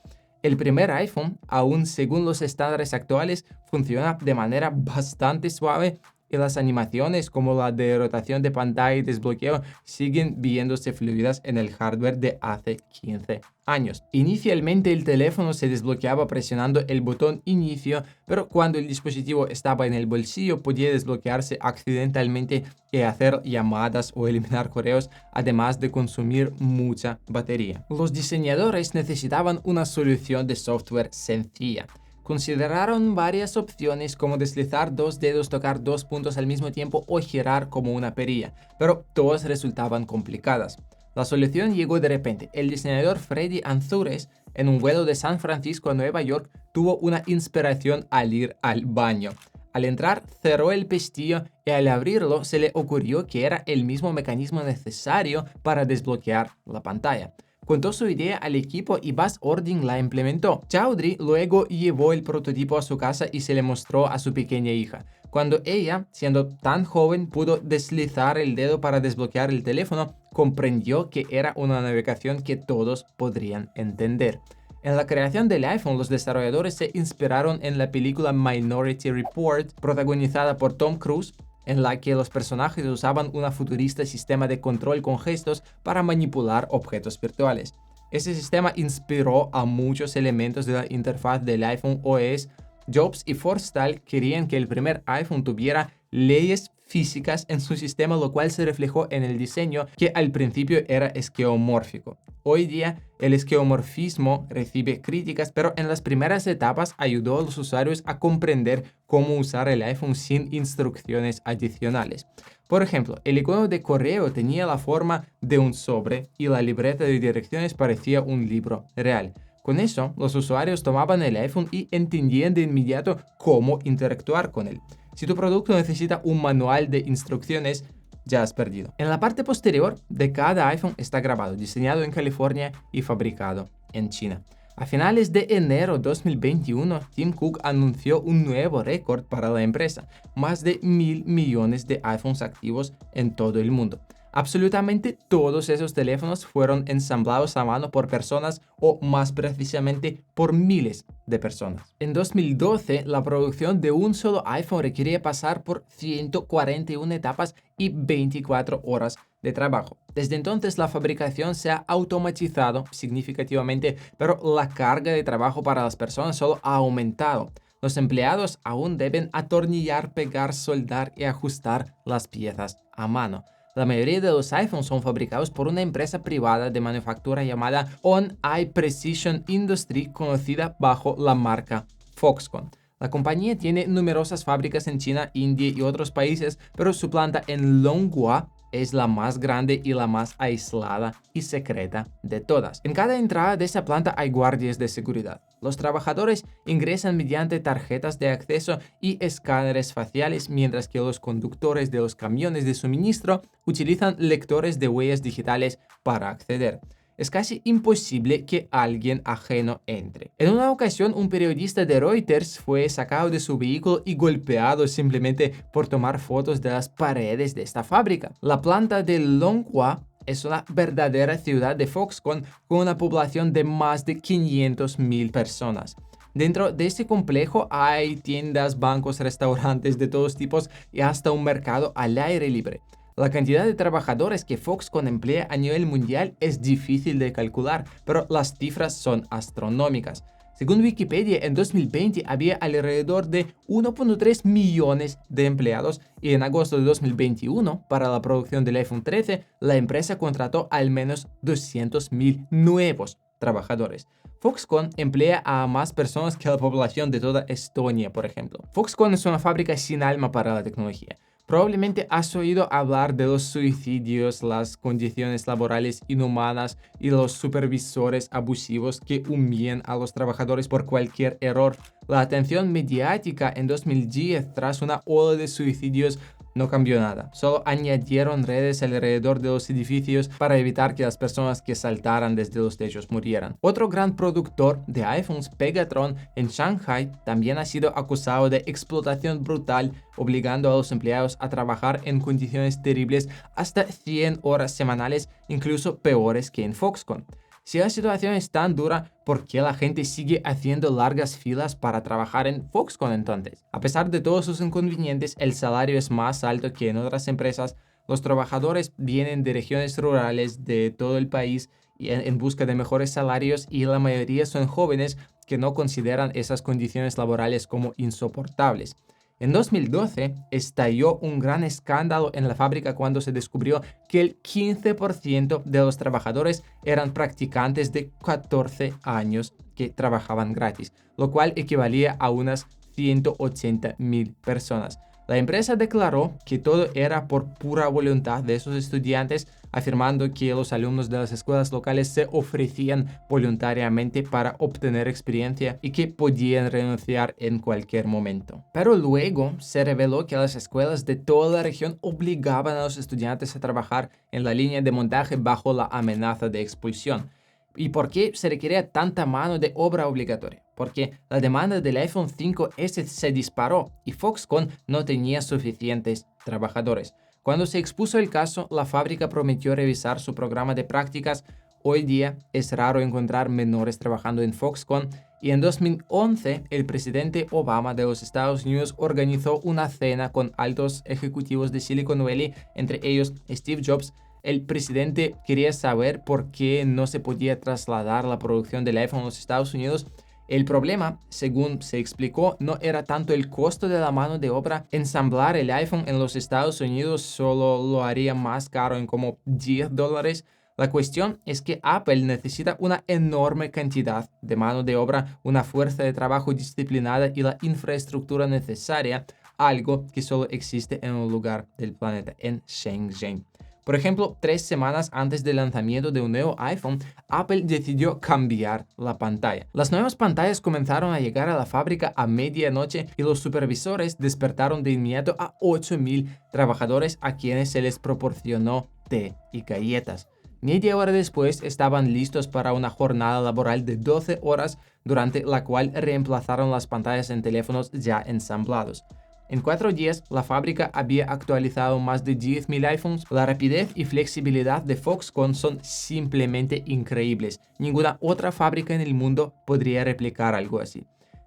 Speaker 1: El primer iPhone, aún según los estándares actuales, funciona de manera bastante suave y las animaciones como la de rotación de pantalla y desbloqueo siguen viéndose fluidas en el hardware de hace 15 años. Inicialmente el teléfono se desbloqueaba presionando el botón inicio, pero cuando el dispositivo estaba en el bolsillo podía desbloquearse accidentalmente y hacer llamadas o eliminar correos, además de consumir mucha batería. Los diseñadores necesitaban una solución de software sencilla. Consideraron varias opciones como deslizar dos dedos, tocar dos puntos al mismo tiempo o girar como una perilla, pero todas resultaban complicadas. La solución llegó de repente. El diseñador Freddy Anzures, en un vuelo de San Francisco a Nueva York, tuvo una inspiración al ir al baño. Al entrar, cerró el pestillo y al abrirlo se le ocurrió que era el mismo mecanismo necesario para desbloquear la pantalla. contó su idea al equipo y Buzz Ording la implementó. Chaudhry luego llevó el prototipo a su casa y se le mostró a su pequeña hija. Cuando ella, siendo tan joven, pudo deslizar el dedo para desbloquear el teléfono, comprendió que era una navegación que todos podrían entender. En la creación del iPhone, los desarrolladores se inspiraron en la película Minority Report, protagonizada por Tom Cruise, en la que los personajes usaban un futurista sistema de control con gestos para manipular objetos virtuales. Ese sistema inspiró a muchos elementos de la interfaz del iPhone OS. Jobs y Forstall querían que el primer iPhone tuviera leyes físicas en su sistema, lo cual se reflejó en el diseño, que al principio era esquemórfico. Hoy día, el esquemorfismo recibe críticas, pero en las primeras etapas ayudó a los usuarios a comprender cómo usar el iPhone sin instrucciones adicionales. Por ejemplo, el icono de correo tenía la forma de un sobre y la libreta de direcciones parecía un libro real. Con eso, los usuarios tomaban el iPhone y entendían de inmediato cómo interactuar con él. Si tu producto necesita un manual de instrucciones, ya has perdido. En la parte posterior de cada iPhone está grabado, diseñado en California y fabricado en China. A finales de enero 2021, Tim Cook anunció un nuevo récord para la empresa, más de 1.000 millones de iPhones activos en todo el mundo. Absolutamente todos esos teléfonos fueron ensamblados a mano por personas o más precisamente por miles de personas. En 2012, la producción de un solo iPhone requería pasar por 141 etapas y 24 horas de trabajo. Desde entonces, la fabricación se ha automatizado significativamente, pero la carga de trabajo para las personas solo ha aumentado. Los empleados aún deben atornillar, pegar, soldar y ajustar las piezas a mano. La mayoría de los iPhones son fabricados por una empresa privada de manufactura llamada On-Eye Precision Industry, conocida bajo la marca Foxconn. La compañía tiene numerosas fábricas en China, India y otros países, pero su planta en Longhua es la más grande y la más aislada y secreta de todas. En cada entrada de esa planta hay guardias de seguridad. Los trabajadores ingresan mediante tarjetas de acceso y escáneres faciales, mientras que los conductores de los camiones de suministro utilizan lectores de huellas digitales para acceder. Es casi imposible que alguien ajeno entre. En una ocasión, un periodista de Reuters fue sacado de su vehículo y golpeado simplemente por tomar fotos de las paredes de esta fábrica. La planta de Longhua es una verdadera ciudad de Foxconn con una población de más de 500.000 personas. Dentro de este complejo hay tiendas, bancos, restaurantes de todos tipos y hasta un mercado al aire libre. La cantidad de trabajadores que Foxconn emplea a nivel mundial es difícil de calcular, pero las cifras son astronómicas. Según Wikipedia, en 2020 había alrededor de 1.3 millones de empleados y en agosto de 2021, para la producción del iPhone 13, la empresa contrató al menos 200.000 nuevos trabajadores. Foxconn emplea a más personas que la población de toda Estonia, por ejemplo. Foxconn es una fábrica sin alma para la tecnología. Probablemente has oído hablar de los suicidios, las condiciones laborales inhumanas y los supervisores abusivos que humillan a los trabajadores por cualquier error. La atención mediática en 2010 tras una ola de suicidios no cambió nada. Solo añadieron redes alrededor de los edificios para evitar que las personas que saltaran desde los techos murieran. Otro gran productor de iPhones, Pegatron, en Shanghai, también ha sido acusado de explotación brutal, obligando a los empleados a trabajar en condiciones terribles hasta 100 horas semanales, incluso peores que en Foxconn. Si la situación es tan dura, ¿por qué la gente sigue haciendo largas filas para trabajar en Foxconn entonces? A pesar de todos sus inconvenientes, el salario es más alto que en otras empresas. Los trabajadores vienen de regiones rurales de todo el país en busca de mejores salarios y la mayoría son jóvenes que no consideran esas condiciones laborales como insoportables. En 2012 estalló un gran escándalo en la fábrica cuando se descubrió que el 15% de los trabajadores eran practicantes de 14 años que trabajaban gratis, lo cual equivalía a unas 180.000 personas. La empresa declaró que todo era por pura voluntad de esos estudiantes, afirmando que los alumnos de las escuelas locales se ofrecían voluntariamente para obtener experiencia y que podían renunciar en cualquier momento. Pero luego se reveló que las escuelas de toda la región obligaban a los estudiantes a trabajar en la línea de montaje bajo la amenaza de expulsión. ¿Y por qué se requería tanta mano de obra obligatoria? Porque la demanda del iPhone 5S se disparó y Foxconn no tenía suficientes trabajadores. Cuando se expuso el caso, la fábrica prometió revisar su programa de prácticas. Hoy día es raro encontrar menores trabajando en Foxconn y en 2011 el presidente Obama de los Estados Unidos organizó una cena con altos ejecutivos de Silicon Valley, entre ellos Steve Jobs. El presidente quería saber por qué no se podía trasladar la producción del iPhone a los Estados Unidos. El problema, según se explicó, no era tanto el costo de la mano de obra. Ensamblar el iPhone en los Estados Unidos solo lo haría más caro en como $10. La cuestión es que Apple necesita una enorme cantidad de mano de obra, una fuerza de trabajo disciplinada y la infraestructura necesaria, algo que solo existe en un lugar del planeta, en Shenzhen. Por ejemplo, 3 semanas antes del lanzamiento de un nuevo iPhone, Apple decidió cambiar la pantalla. Las nuevas pantallas comenzaron a llegar a la fábrica a medianoche y los supervisores despertaron de inmediato a 8,000 trabajadores a quienes se les proporcionó té y galletas. Media hora después estaban listos para una jornada laboral de 12 horas durante la cual reemplazaron las pantallas en teléfonos ya ensamblados. En 4 días, la fábrica había actualizado más de 10,000 iPhones. La rapidez y flexibilidad de Foxconn son simplemente increíbles. Ninguna otra fábrica en el mundo podría replicar algo así.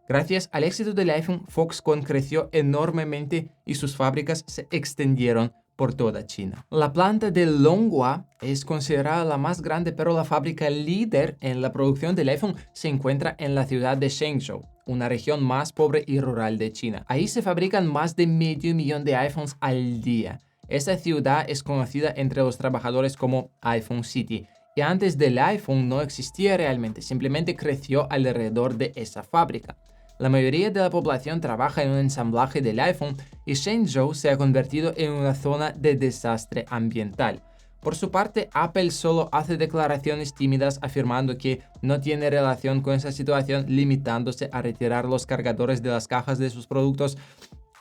Speaker 1: Gracias al éxito del iPhone, Foxconn creció enormemente y sus fábricas se extendieron por toda China. La planta de Longhua es considerada la más grande, pero la fábrica líder en la producción del iPhone se encuentra en la ciudad de Shenzhou, una región más pobre y rural de China. Ahí se fabrican más de 500,000 de iPhones al día. Esta ciudad es conocida entre los trabajadores como iPhone City. Y antes del iPhone no existía realmente, simplemente creció alrededor de esa fábrica. La mayoría de la población trabaja en un ensamblaje del iPhone y Shenzhou se ha convertido en una zona de desastre ambiental. Por su parte, Apple solo hace declaraciones tímidas afirmando que no tiene relación con esa situación, limitándose a retirar los cargadores de las cajas de sus productos.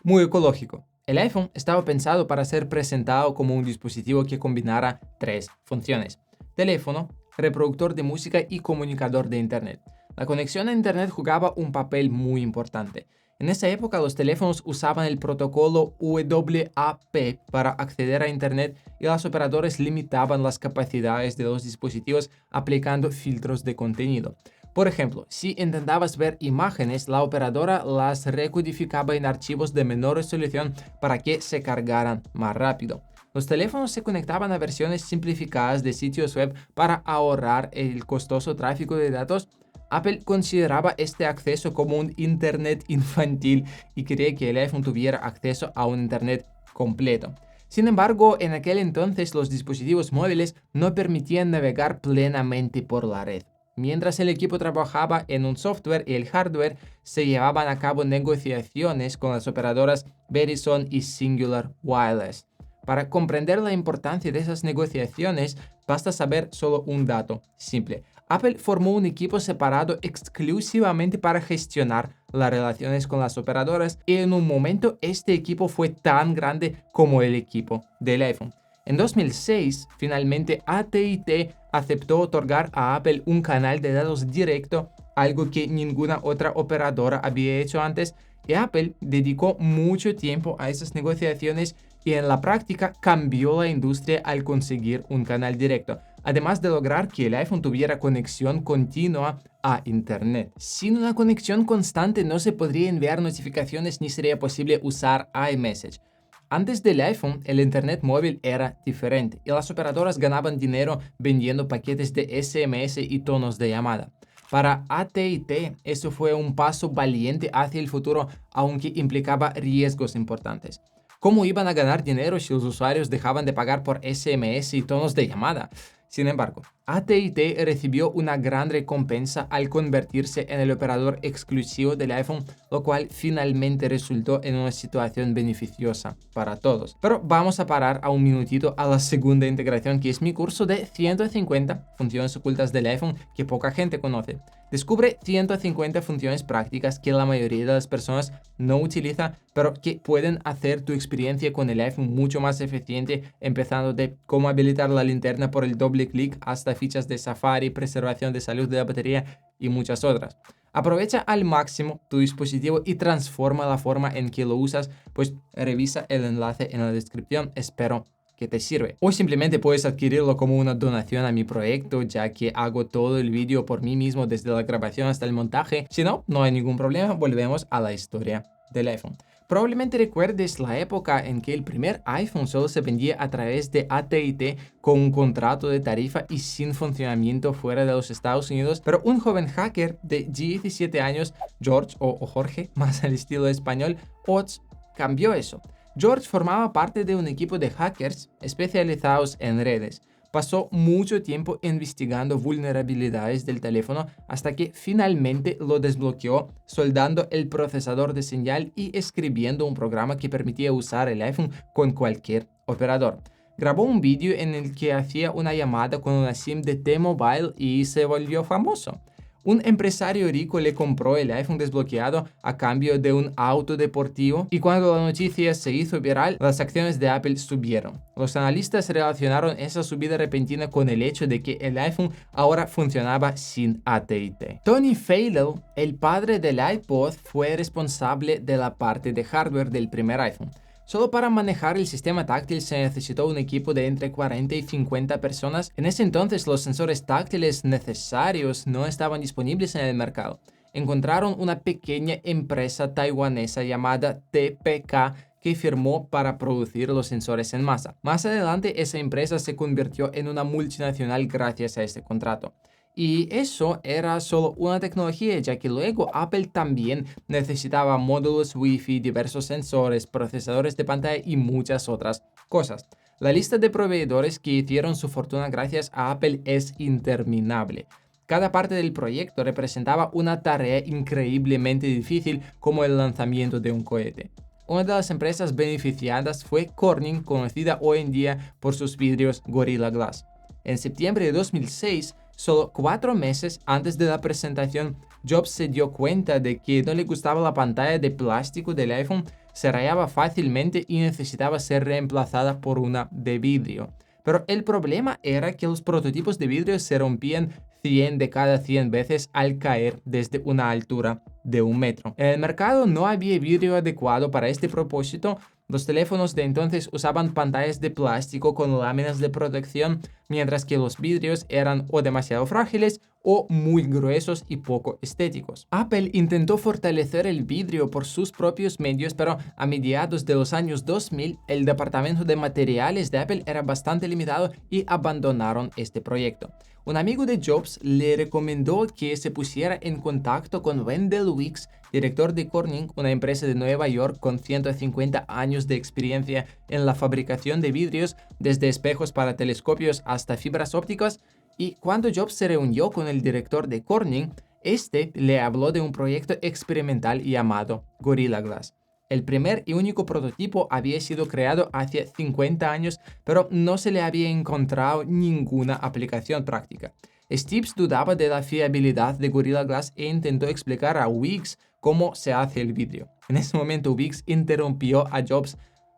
Speaker 1: Muy ecológico. El iPhone estaba pensado para ser presentado como un dispositivo que combinara 3 funciones: teléfono, reproductor de música y comunicador de Internet. La conexión a Internet jugaba un papel muy importante. En esa época los teléfonos usaban el protocolo WAP para acceder a Internet y los operadores limitaban las capacidades de los dispositivos aplicando filtros de contenido. Por ejemplo, si intentabas ver imágenes, la operadora las recodificaba en archivos de menor resolución para que se cargaran más rápido. Los teléfonos se conectaban a versiones simplificadas de sitios web para ahorrar el costoso tráfico de datos. Apple consideraba este acceso como un Internet infantil y quería que el iPhone tuviera acceso a un Internet completo. Sin embargo, en aquel entonces los dispositivos móviles no permitían navegar plenamente por la red. Mientras el equipo trabajaba en un software y el hardware, se llevaban a cabo negociaciones con las operadoras Verizon y Singular Wireless. Para comprender la importancia de esas negociaciones, basta saber solo un dato simple. Apple formó un equipo separado exclusivamente para gestionar las relaciones con las operadoras y en un momento este equipo fue tan grande como el equipo del iPhone. En 2006, finalmente AT&T aceptó otorgar a Apple un canal de datos directo, algo que ninguna otra operadora había hecho antes, y Apple dedicó mucho tiempo a esas negociaciones y en la práctica cambió la industria al conseguir un canal directo, además de lograr que el iPhone tuviera conexión continua a Internet. Sin una conexión constante no se podría enviar notificaciones ni sería posible usar iMessage. Antes del iPhone, el Internet móvil era diferente y las operadoras ganaban dinero vendiendo paquetes de SMS y tonos de llamada. Para AT&T, eso fue un paso valiente hacia el futuro, aunque implicaba riesgos importantes. ¿Cómo iban a ganar dinero si los usuarios dejaban de pagar por SMS y tonos de llamada? Sin embargo, AT&T recibió una gran recompensa al convertirse en el operador exclusivo del iPhone, lo cual finalmente resultó en una situación beneficiosa para todos. Pero vamos a parar a un minutito a la segunda integración, que es mi curso de 150 funciones ocultas del iPhone que poca gente conoce. Descubre 150 funciones prácticas que la mayoría de las personas no utiliza, pero que pueden hacer tu experiencia con el iPhone mucho más eficiente, empezando de cómo habilitar la linterna por el doble doble clic hasta fichas de Safari, preservación de salud de la batería y muchas otras. Aprovecha al máximo tu dispositivo y transforma la forma en que lo usas, pues revisa el enlace en la descripción. Espero que te sirve. O simplemente puedes adquirirlo como una donación a mi proyecto, ya que hago todo el vídeo por mí mismo desde la grabación hasta el montaje. Si no, no hay ningún problema, volvemos a la historia del iPhone. Probablemente recuerdes la época en que el primer iPhone solo se vendía a través de AT&T con un contrato de tarifa y sin funcionamiento fuera de los Estados Unidos, pero un joven hacker de 17 años, George o Jorge, más al estilo español, Ots, cambió eso. George formaba parte de un equipo de hackers especializados en redes. Pasó mucho tiempo investigando vulnerabilidades del teléfono hasta que finalmente lo desbloqueó, soldando el procesador de señal y escribiendo un programa que permitía usar el iPhone con cualquier operador. Grabó un vídeo en el que hacía una llamada con una SIM de T-Mobile y se volvió famoso. Un empresario rico le compró el iPhone desbloqueado a cambio de un auto deportivo y cuando la noticia se hizo viral, las acciones de Apple subieron. Los analistas relacionaron esa subida repentina con el hecho de que el iPhone ahora funcionaba sin AT&T. Tony Fadell, el padre del iPod, fue responsable de la parte de hardware del primer iPhone. Solo para manejar el sistema táctil se necesitó un equipo de entre 40 y 50 personas. En ese entonces los sensores táctiles necesarios no estaban disponibles en el mercado. Encontraron una pequeña empresa taiwanesa llamada TPK que firmó para producir los sensores en masa. Más adelante esa empresa se convirtió en una multinacional gracias a este contrato. Y eso era solo una tecnología, ya que luego Apple también necesitaba módulos Wi-Fi, diversos sensores, procesadores de pantalla y muchas otras cosas. La lista de proveedores que hicieron su fortuna gracias a Apple es interminable. Cada parte del proyecto representaba una tarea increíblemente difícil, como el lanzamiento de un cohete. Una de las empresas beneficiadas fue Corning, conocida hoy en día por sus vidrios Gorilla Glass. En septiembre de 2006, solo 4 meses antes de la presentación, Jobs se dio cuenta de que no le gustaba la pantalla de plástico del iPhone, se rayaba fácilmente y necesitaba ser reemplazada por una de vidrio. Pero el problema era que los prototipos de vidrio se rompían 100 de cada 100 veces al caer desde una altura de 1 metro. En el mercado no había vidrio adecuado para este propósito. Los teléfonos de entonces usaban pantallas de plástico con láminas de protección, mientras que los vidrios eran o demasiado frágiles o muy gruesos y poco estéticos. Apple intentó fortalecer el vidrio por sus propios medios, pero a mediados de los años 2000 el departamento de materiales de Apple era bastante limitado y abandonaron este proyecto. Un amigo de Jobs le recomendó que se pusiera en contacto con Wendell Weeks, director de Corning, una empresa de Nueva York con 150 años de experiencia en la fabricación de vidrios, desde espejos para telescopios hasta fibras ópticas. Y cuando Jobs se reunió con el director de Corning, este le habló de un proyecto experimental llamado Gorilla Glass. El primer y único prototipo había sido creado hace 50 años, pero no se le había encontrado ninguna aplicación práctica. Steve dudaba de la fiabilidad de Gorilla Glass e intentó explicar a Weeks cómo se hace el vidrio. En ese momento Weeks interrumpió a Jobs: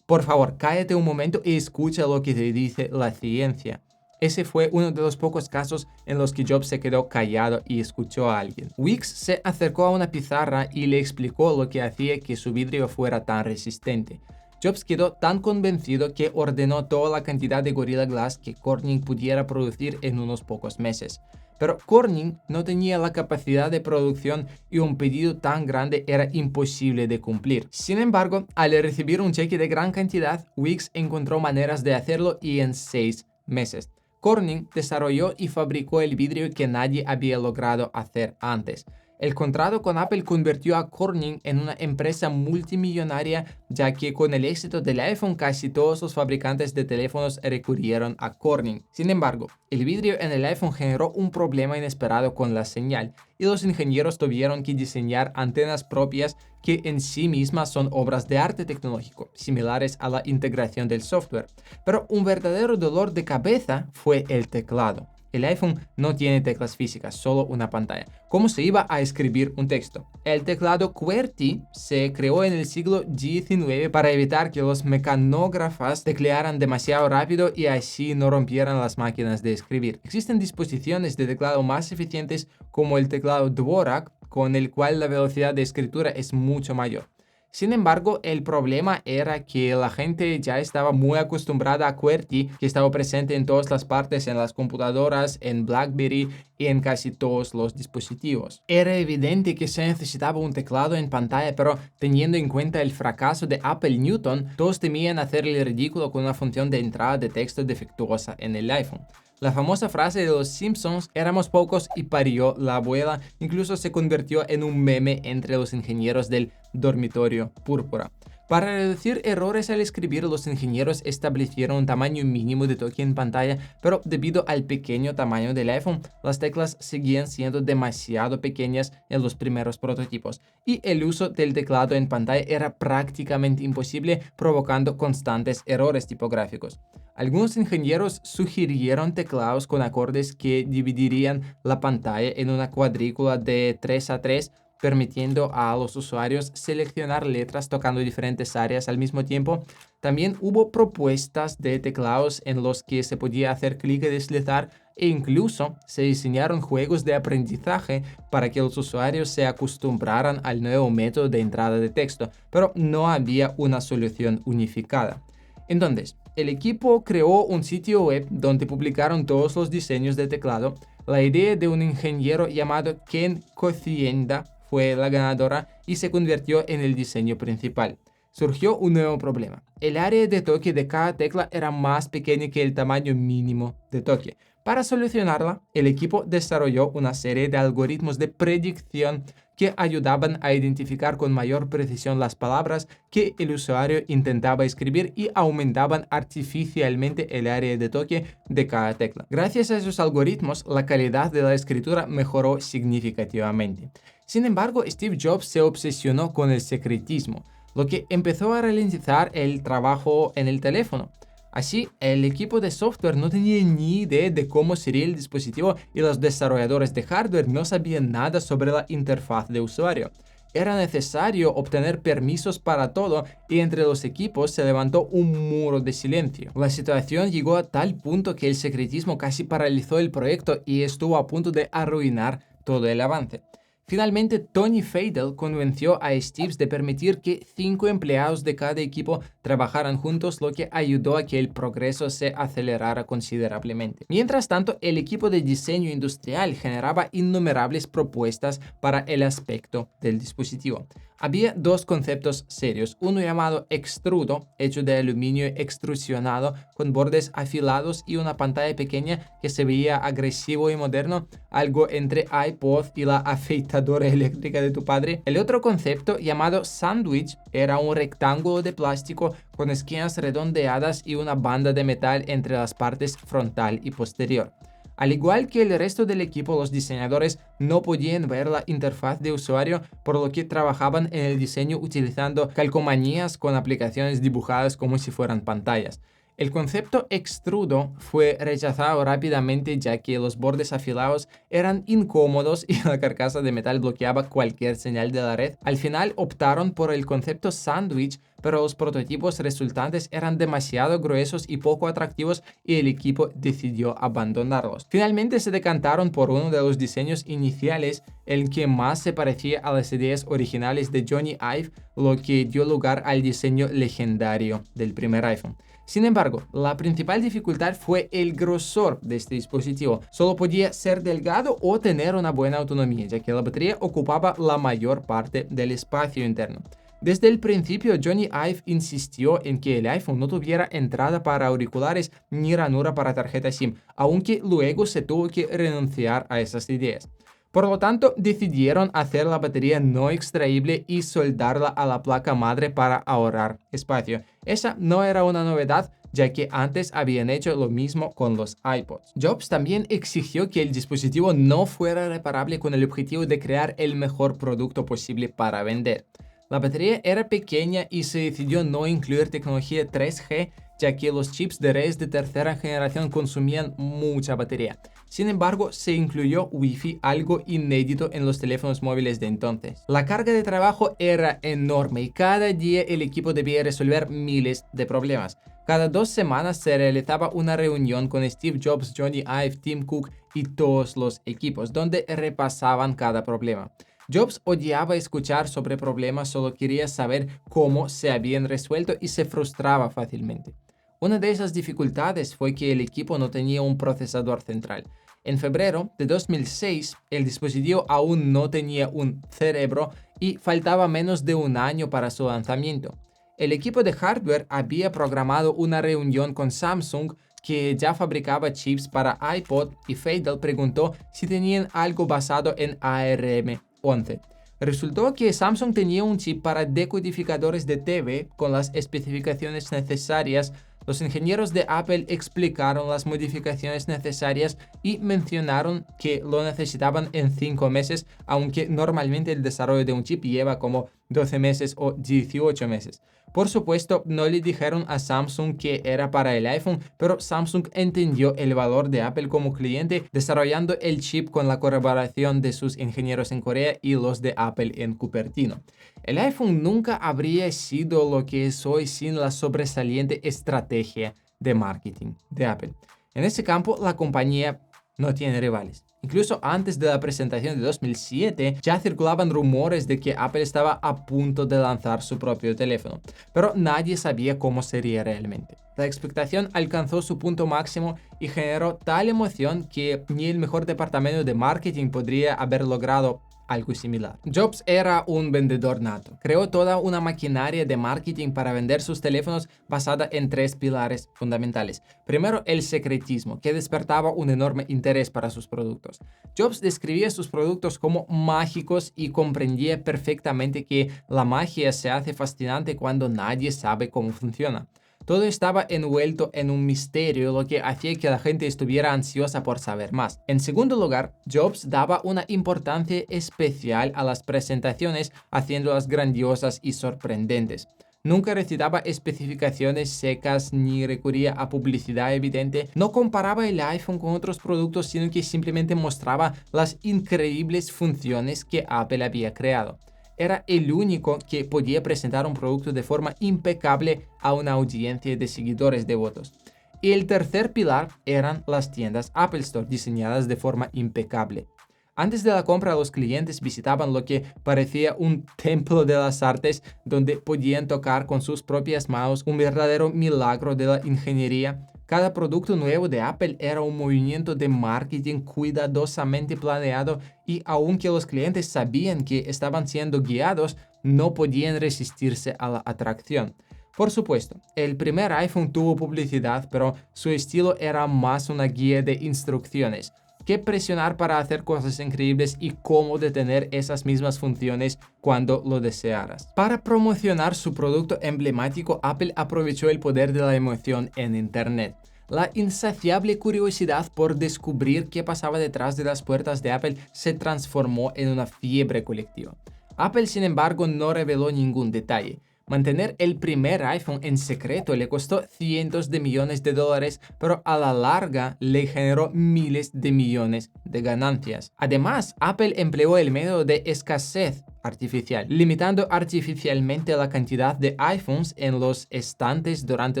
Speaker 1: por favor, cállate un momento y escucha lo que te dice la ciencia. Ese fue uno de los pocos casos en los que Jobs se quedó callado y escuchó a alguien. Weeks se acercó a una pizarra y le explicó lo que hacía que su vidrio fuera tan resistente. Jobs quedó tan convencido que ordenó toda la cantidad de Gorilla Glass que Corning pudiera producir en unos pocos meses. Pero Corning no tenía la capacidad de producción y un pedido tan grande era imposible de cumplir. Sin embargo, al recibir un cheque de gran cantidad, Weeks encontró maneras de hacerlo y en 6 meses. Corning desarrolló y fabricó el vidrio que nadie había logrado hacer antes. El contrato con Apple convirtió a Corning en una empresa multimillonaria, ya que con el éxito del iPhone casi todos los fabricantes de teléfonos recurrieron a Corning. Sin embargo, el vidrio en el iPhone generó un problema inesperado con la señal, y los ingenieros tuvieron que diseñar antenas propias que en sí mismas son obras de arte tecnológico, similares a la integración del software. Pero un verdadero dolor de cabeza fue el teclado. El iPhone no tiene teclas físicas, solo una pantalla. ¿Cómo se iba a escribir un texto? El teclado QWERTY se creó en el siglo XIX para evitar que los mecanógrafos teclearan demasiado rápido y así no rompieran las máquinas de escribir. Existen disposiciones de teclado más eficientes como el teclado Dvorak, con el cual la velocidad de escritura es mucho mayor. Sin embargo, el problema era que la gente ya estaba muy acostumbrada a QWERTY, que estaba presente en todas las partes, en las computadoras, en BlackBerry y en casi todos los dispositivos. Era evidente que se necesitaba un teclado en pantalla, pero teniendo en cuenta el fracaso de Apple Newton, todos temían hacerle el ridículo con una función de entrada de texto defectuosa en el iPhone. La famosa frase de los Simpsons, éramos pocos y parió la abuela, incluso se convirtió en un meme entre los ingenieros del dormitorio púrpura. Para reducir errores al escribir, los ingenieros establecieron un tamaño mínimo de toque en pantalla, pero debido al pequeño tamaño del iPhone, las teclas seguían siendo demasiado pequeñas en los primeros prototipos, y el uso del teclado en pantalla era prácticamente imposible, provocando constantes errores tipográficos. Algunos ingenieros sugirieron teclados con acordes que dividirían la pantalla en una cuadrícula de 3 a 3, permitiendo a los usuarios seleccionar letras tocando diferentes áreas al mismo tiempo. También hubo propuestas de teclados en los que se podía hacer clic y deslizar, e incluso se diseñaron juegos de aprendizaje para que los usuarios se acostumbraran al nuevo método de entrada de texto, pero no había una solución unificada. Entonces, el equipo creó un sitio web donde publicaron todos los diseños de teclado. La idea de un ingeniero llamado Ken Kocienda fue la ganadora y se convirtió en el diseño principal. Surgió un nuevo problema. El área de toque de cada tecla era más pequeña que el tamaño mínimo de toque. Para solucionarla, el equipo desarrolló una serie de algoritmos de predicción que ayudaban a identificar con mayor precisión las palabras que el usuario intentaba escribir y aumentaban artificialmente el área de toque de cada tecla. Gracias a esos algoritmos, la calidad de la escritura mejoró significativamente. Sin embargo, Steve Jobs se obsesionó con el secretismo, lo que empezó a ralentizar el trabajo en el teléfono. Así, el equipo de software no tenía ni idea de cómo sería el dispositivo y los desarrolladores de hardware no sabían nada sobre la interfaz de usuario. Era necesario obtener permisos para todo y entre los equipos se levantó un muro de silencio. La situación llegó a tal punto que el secretismo casi paralizó el proyecto y estuvo a punto de arruinar todo el avance. Finalmente, Tony Fadell convenció a Steve de permitir que 5 empleados de cada equipo trabajaran juntos, lo que ayudó a que el progreso se acelerara considerablemente. Mientras tanto, el equipo de diseño industrial generaba innumerables propuestas para el aspecto del dispositivo. Había dos conceptos serios, uno llamado extrudo, hecho de aluminio extrusionado con bordes afilados y una pantalla pequeña que se veía agresivo y moderno, algo entre iPod y la afeitadora eléctrica de tu padre. El otro concepto, llamado sándwich, era un rectángulo de plástico con esquinas redondeadas y una banda de metal entre las partes frontal y posterior. Al igual que el resto del equipo, los diseñadores no podían ver la interfaz de usuario, por lo que trabajaban en el diseño utilizando calcomanías con aplicaciones dibujadas como si fueran pantallas. El concepto extrudo fue rechazado rápidamente ya que los bordes afilados eran incómodos y la carcasa de metal bloqueaba cualquier señal de la red. Al final optaron por el concepto sándwich, pero los prototipos resultantes eran demasiado gruesos y poco atractivos y el equipo decidió abandonarlos. Finalmente se decantaron por uno de los diseños iniciales, el que más se parecía a las ideas originales de Johnny Ive, lo que dio lugar al diseño legendario del primer iPhone. Sin embargo, la principal dificultad fue el grosor de este dispositivo. Solo podía ser delgado o tener una buena autonomía, ya que la batería ocupaba la mayor parte del espacio interno. Desde el principio, Johnny Ive insistió en que el iPhone no tuviera entrada para auriculares ni ranura para tarjeta SIM, aunque luego se tuvo que renunciar a esas ideas. Por lo tanto, decidieron hacer la batería no extraíble y soldarla a la placa madre para ahorrar espacio. Esa no era una novedad, ya que antes habían hecho lo mismo con los iPods. Jobs también exigió que el dispositivo no fuera reparable con el objetivo de crear el mejor producto posible para vender. La batería era pequeña y se decidió no incluir tecnología 3G, ya que los chips de redes de tercera generación consumían mucha batería. Sin embargo, se incluyó Wi-Fi, algo inédito en los teléfonos móviles de entonces. La carga de trabajo era enorme y cada día el equipo debía resolver miles de problemas. Cada 2 semanas se realizaba una reunión con Steve Jobs, Johnny Ive, Tim Cook y todos los equipos, donde repasaban cada problema. Jobs odiaba escuchar sobre problemas, solo quería saber cómo se habían resuelto y se frustraba fácilmente. Una de esas dificultades fue que el equipo no tenía un procesador central. En febrero de 2006, el dispositivo aún no tenía un cerebro y faltaba menos de un año para su lanzamiento. El equipo de hardware había programado una reunión con Samsung, que ya fabricaba chips para iPod, y Fatal preguntó si tenían algo basado en ARM11. Resultó que Samsung tenía un chip para decodificadores de TV con las especificaciones necesarias. Los ingenieros de Apple explicaron las modificaciones necesarias y mencionaron que lo necesitaban en 5 meses, aunque normalmente el desarrollo de un chip lleva como 12 meses o 18 meses. Por supuesto, no le dijeron a Samsung que era para el iPhone, pero Samsung entendió el valor de Apple como cliente, desarrollando el chip con la colaboración de sus ingenieros en Corea y los de Apple en Cupertino. El iPhone nunca habría sido lo que es hoy sin la sobresaliente estrategia de marketing de Apple. En ese campo, la compañía no tiene rivales. Incluso antes de la presentación de 2007, ya circulaban rumores de que Apple estaba a punto de lanzar su propio teléfono, pero nadie sabía cómo sería realmente. La expectación alcanzó su punto máximo y generó tal emoción que ni el mejor departamento de marketing podría haber logrado algo similar. Jobs era un vendedor nato. Creó toda una maquinaria de marketing para vender sus teléfonos basada en 3 pilares fundamentales. Primero, el secretismo, que despertaba un enorme interés para sus productos. Jobs describía sus productos como mágicos y comprendía perfectamente que la magia se hace fascinante cuando nadie sabe cómo funciona. Todo estaba envuelto en un misterio, lo que hacía que la gente estuviera ansiosa por saber más. En segundo lugar, Jobs daba una importancia especial a las presentaciones, haciéndolas grandiosas y sorprendentes. Nunca recitaba especificaciones secas ni recurría a publicidad evidente. No comparaba el iPhone con otros productos, sino que simplemente mostraba las increíbles funciones que Apple había creado. Era el único que podía presentar un producto de forma impecable a una audiencia de seguidores devotos. Y el tercer pilar eran las tiendas Apple Store, diseñadas de forma impecable. Antes de la compra, los clientes visitaban lo que parecía un templo de las artes, donde podían tocar con sus propias manos, un verdadero milagro de la ingeniería. Cada producto nuevo de Apple era un movimiento de marketing cuidadosamente planeado, y aunque los clientes sabían que estaban siendo guiados, no podían resistirse a la atracción. Por supuesto, el primer iPhone tuvo publicidad, pero su estilo era más una guía de instrucciones que presionar para hacer cosas increíbles y cómo detener esas mismas funciones cuando lo desearas. Para promocionar su producto emblemático, Apple aprovechó el poder de la emoción en Internet. La insaciable curiosidad por descubrir qué pasaba detrás de las puertas de Apple se transformó en una fiebre colectiva. Apple, sin embargo, no reveló ningún detalle. Mantener el primer iPhone en secreto le costó cientos de millones de dólares, pero a la larga le generó miles de millones de ganancias. Además, Apple empleó el método de escasez artificial, limitando artificialmente la cantidad de iPhones en los estantes durante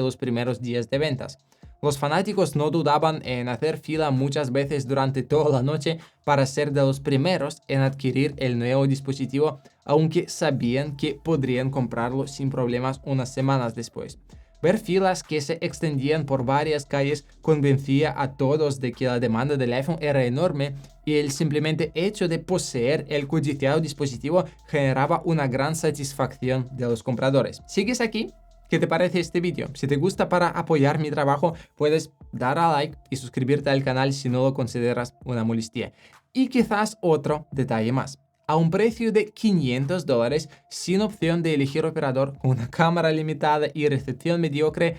Speaker 1: los primeros días de ventas. Los fanáticos no dudaban en hacer fila muchas veces durante toda la noche para ser de los primeros en adquirir el nuevo dispositivo, aunque sabían que podrían comprarlo sin problemas unas semanas después. Ver filas que se extendían por varias calles convencía a todos de que la demanda del iPhone era enorme, y el simplemente hecho de poseer el codiciado dispositivo generaba una gran satisfacción de los compradores. ¿Sigues aquí? ¿Qué te parece este vídeo? Si te gusta, para apoyar mi trabajo, puedes dar a like y suscribirte al canal si no lo consideras una molestia. Y quizás otro detalle más. A un precio de $500, sin opción de elegir operador, con una cámara limitada y recepción mediocre,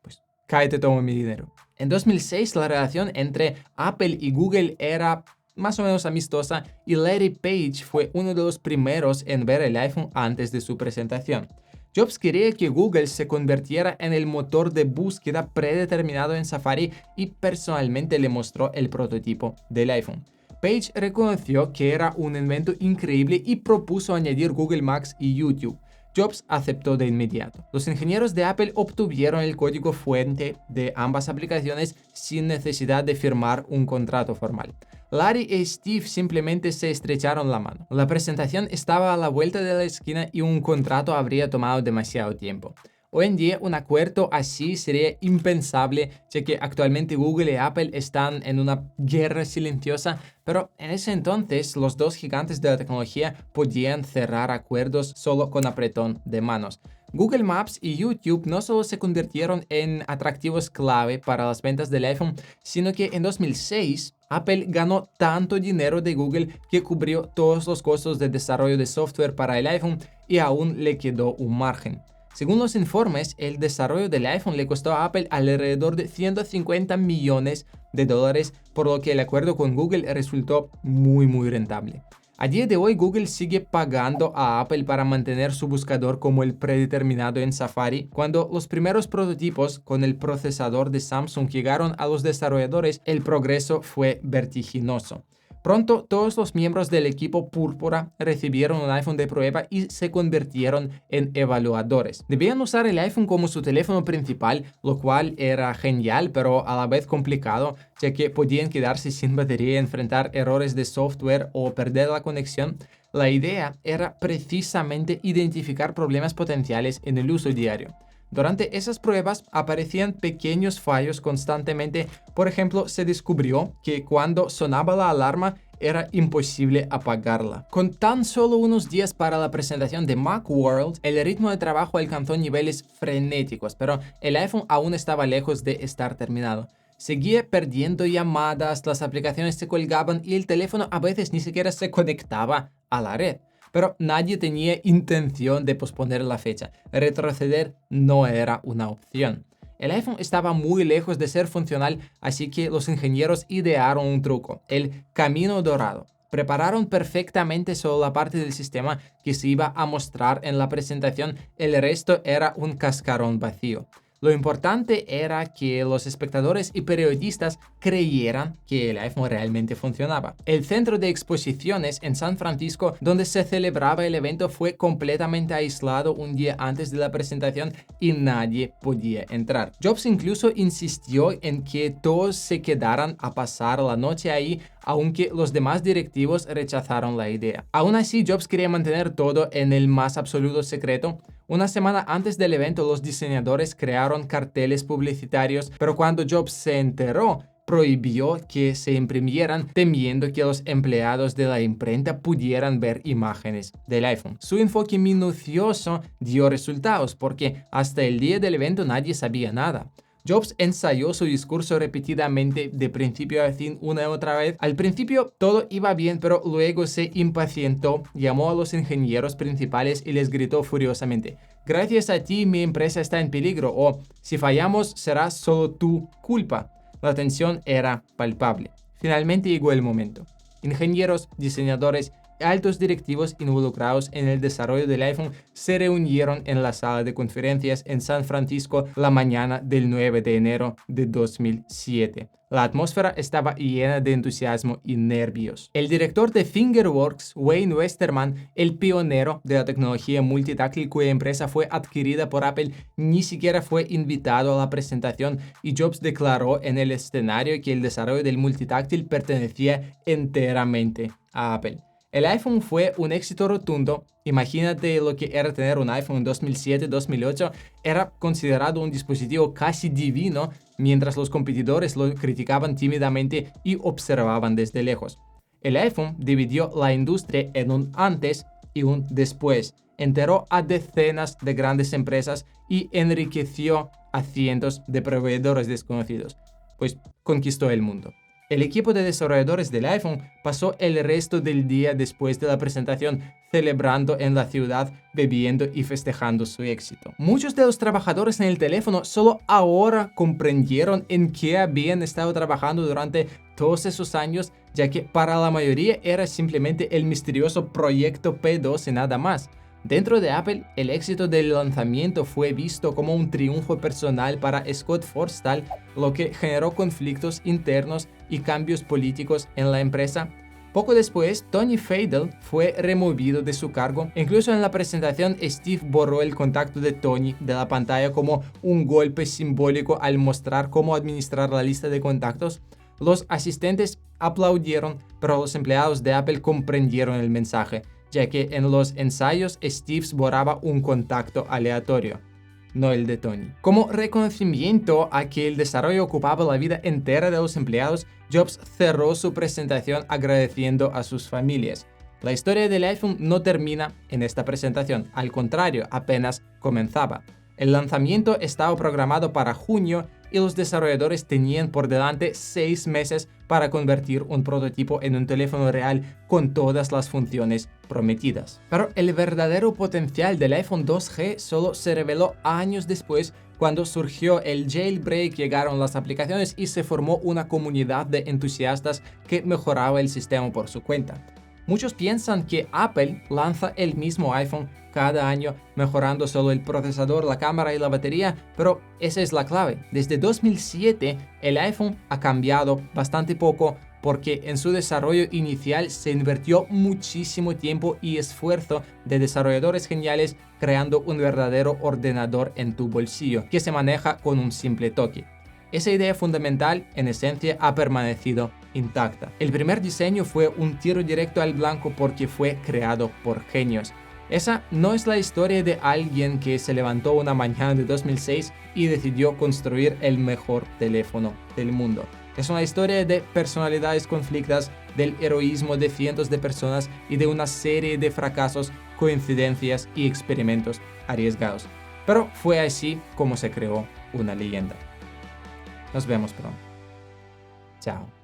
Speaker 1: pues cállate, toma mi dinero. En 2006, la relación entre Apple y Google era más o menos amistosa, y Larry Page fue uno de los primeros en ver el iPhone antes de su presentación. Jobs quería que Google se convirtiera en el motor de búsqueda predeterminado en Safari y personalmente le mostró el prototipo del iPhone. Page reconoció que era un invento increíble y propuso añadir Google Maps y YouTube. Jobs aceptó de inmediato. Los ingenieros de Apple obtuvieron el código fuente de ambas aplicaciones sin necesidad de firmar un contrato formal. Larry y Steve simplemente se estrecharon la mano. La presentación estaba a la vuelta de la esquina y un contrato habría tomado demasiado tiempo. Hoy en día un acuerdo así sería impensable, ya que actualmente Google y Apple están en una guerra silenciosa, pero en ese entonces los dos gigantes de la tecnología podían cerrar acuerdos solo con apretón de manos. Google Maps y YouTube no solo se convirtieron en atractivos clave para las ventas del iPhone, sino que en 2006 Apple ganó tanto dinero de Google que cubrió todos los costos de desarrollo de software para el iPhone y aún le quedó un margen. Según los informes, el desarrollo del iPhone le costó a Apple alrededor de 150 millones de dólares, por lo que el acuerdo con Google resultó muy rentable. A día de hoy, Google sigue pagando a Apple para mantener su buscador como el predeterminado en Safari. Cuando los primeros prototipos con el procesador de Samsung llegaron a los desarrolladores, el progreso fue vertiginoso. Pronto, todos los miembros del equipo púrpura recibieron un iPhone de prueba y se convirtieron en evaluadores. Debían usar el iPhone como su teléfono principal, lo cual era genial, pero a la vez complicado, ya que podían quedarse sin batería, enfrentar errores de software o perder la conexión. La idea era precisamente identificar problemas potenciales en el uso diario. Durante esas pruebas aparecían pequeños fallos constantemente. Por ejemplo, se descubrió que cuando sonaba la alarma era imposible apagarla. Con tan solo unos días para la presentación de Macworld, el ritmo de trabajo alcanzó niveles frenéticos, pero el iPhone aún estaba lejos de estar terminado. Seguía perdiendo llamadas, las aplicaciones se colgaban y el teléfono a veces ni siquiera se conectaba a la red. Pero nadie tenía intención de posponer la fecha. Retroceder no era una opción. El iPhone estaba muy lejos de ser funcional, así que los ingenieros idearon un truco, el camino dorado. Prepararon perfectamente solo la parte del sistema que se iba a mostrar en la presentación, el resto era un cascarón vacío. Lo importante era que los espectadores y periodistas creyeran que el iPhone realmente funcionaba. El centro de exposiciones en San Francisco, donde se celebraba el evento, fue completamente aislado un día antes de la presentación y nadie podía entrar. Jobs incluso insistió en que todos se quedaran a pasar la noche ahí, aunque los demás directivos rechazaron la idea. Aún así, Jobs quería mantener todo en el más absoluto secreto. Una semana antes del evento, los diseñadores crearon carteles publicitarios, pero cuando Jobs se enteró, prohibió que se imprimieran, temiendo que los empleados de la imprenta pudieran ver imágenes del iPhone. Su enfoque minucioso dio resultados, porque hasta el día del evento nadie sabía nada. Jobs ensayó su discurso repetidamente de principio a fin una y otra vez. Al principio todo iba bien, pero luego se impacientó, llamó a los ingenieros principales y les gritó furiosamente: "Gracias a ti mi empresa está en peligro", o "si fallamos será solo tu culpa". La tensión era palpable. Finalmente llegó el momento. Ingenieros, diseñadores y altos directivos involucrados en el desarrollo del iPhone se reunieron en la sala de conferencias en San Francisco la mañana del 9 de enero de 2007. La atmósfera estaba llena de entusiasmo y nervios. El director de Fingerworks, Wayne Westerman, el pionero de la tecnología multitáctil cuya empresa fue adquirida por Apple, ni siquiera fue invitado a la presentación y Jobs declaró en el escenario que el desarrollo del multitáctil pertenecía enteramente a Apple. El iPhone fue un éxito rotundo. Imagínate lo que era tener un iPhone en 2007-2008. Era considerado un dispositivo casi divino, mientras los competidores lo criticaban tímidamente y observaban desde lejos. El iPhone dividió la industria en un antes y un después. Enteró a decenas de grandes empresas y enriqueció a cientos de proveedores desconocidos. Pues conquistó el mundo. El equipo de desarrolladores del iPhone pasó el resto del día después de la presentación celebrando en la ciudad, bebiendo y festejando su éxito. Muchos de los trabajadores en el teléfono solo ahora comprendieron en qué habían estado trabajando durante todos esos años, ya que para la mayoría era simplemente el misterioso proyecto P2 y nada más. Dentro de Apple, el éxito del lanzamiento fue visto como un triunfo personal para Scott Forstall, lo que generó conflictos internos y cambios políticos en la empresa. Poco después, Tony Fadell fue removido de su cargo. Incluso en la presentación, Steve borró el contacto de Tony de la pantalla como un golpe simbólico al mostrar cómo administrar la lista de contactos. Los asistentes aplaudieron, pero los empleados de Apple comprendieron el mensaje, ya que en los ensayos Steve borraba un contacto aleatorio, no el de Tony. Como reconocimiento a que el desarrollo ocupaba la vida entera de los empleados, Jobs cerró su presentación agradeciendo a sus familias. La historia del iPhone no termina en esta presentación, al contrario, apenas comenzaba. El lanzamiento estaba programado para junio y los desarrolladores tenían por delante 6 meses para convertir un prototipo en un teléfono real con todas las funciones prometidas. Pero el verdadero potencial del iPhone 2G solo se reveló años después, cuando surgió el jailbreak, llegaron las aplicaciones y se formó una comunidad de entusiastas que mejoraba el sistema por su cuenta. Muchos piensan que Apple lanza el mismo iPhone cada año, mejorando solo el procesador, la cámara y la batería, pero esa es la clave. Desde 2007, el iPhone ha cambiado bastante poco porque en su desarrollo inicial se invirtió muchísimo tiempo y esfuerzo de desarrolladores geniales creando un verdadero ordenador en tu bolsillo que se maneja con un simple toque. Esa idea fundamental, en esencia, ha permanecido intacta. El primer diseño fue un tiro directo al blanco porque fue creado por genios. Esa no es la historia de alguien que se levantó una mañana de 2006 y decidió construir el mejor teléfono del mundo. Es una historia de personalidades conflictas, del heroísmo de cientos de personas y de una serie de fracasos, coincidencias y experimentos arriesgados. Pero fue así como se creó una leyenda. Nos vemos pronto. Chao.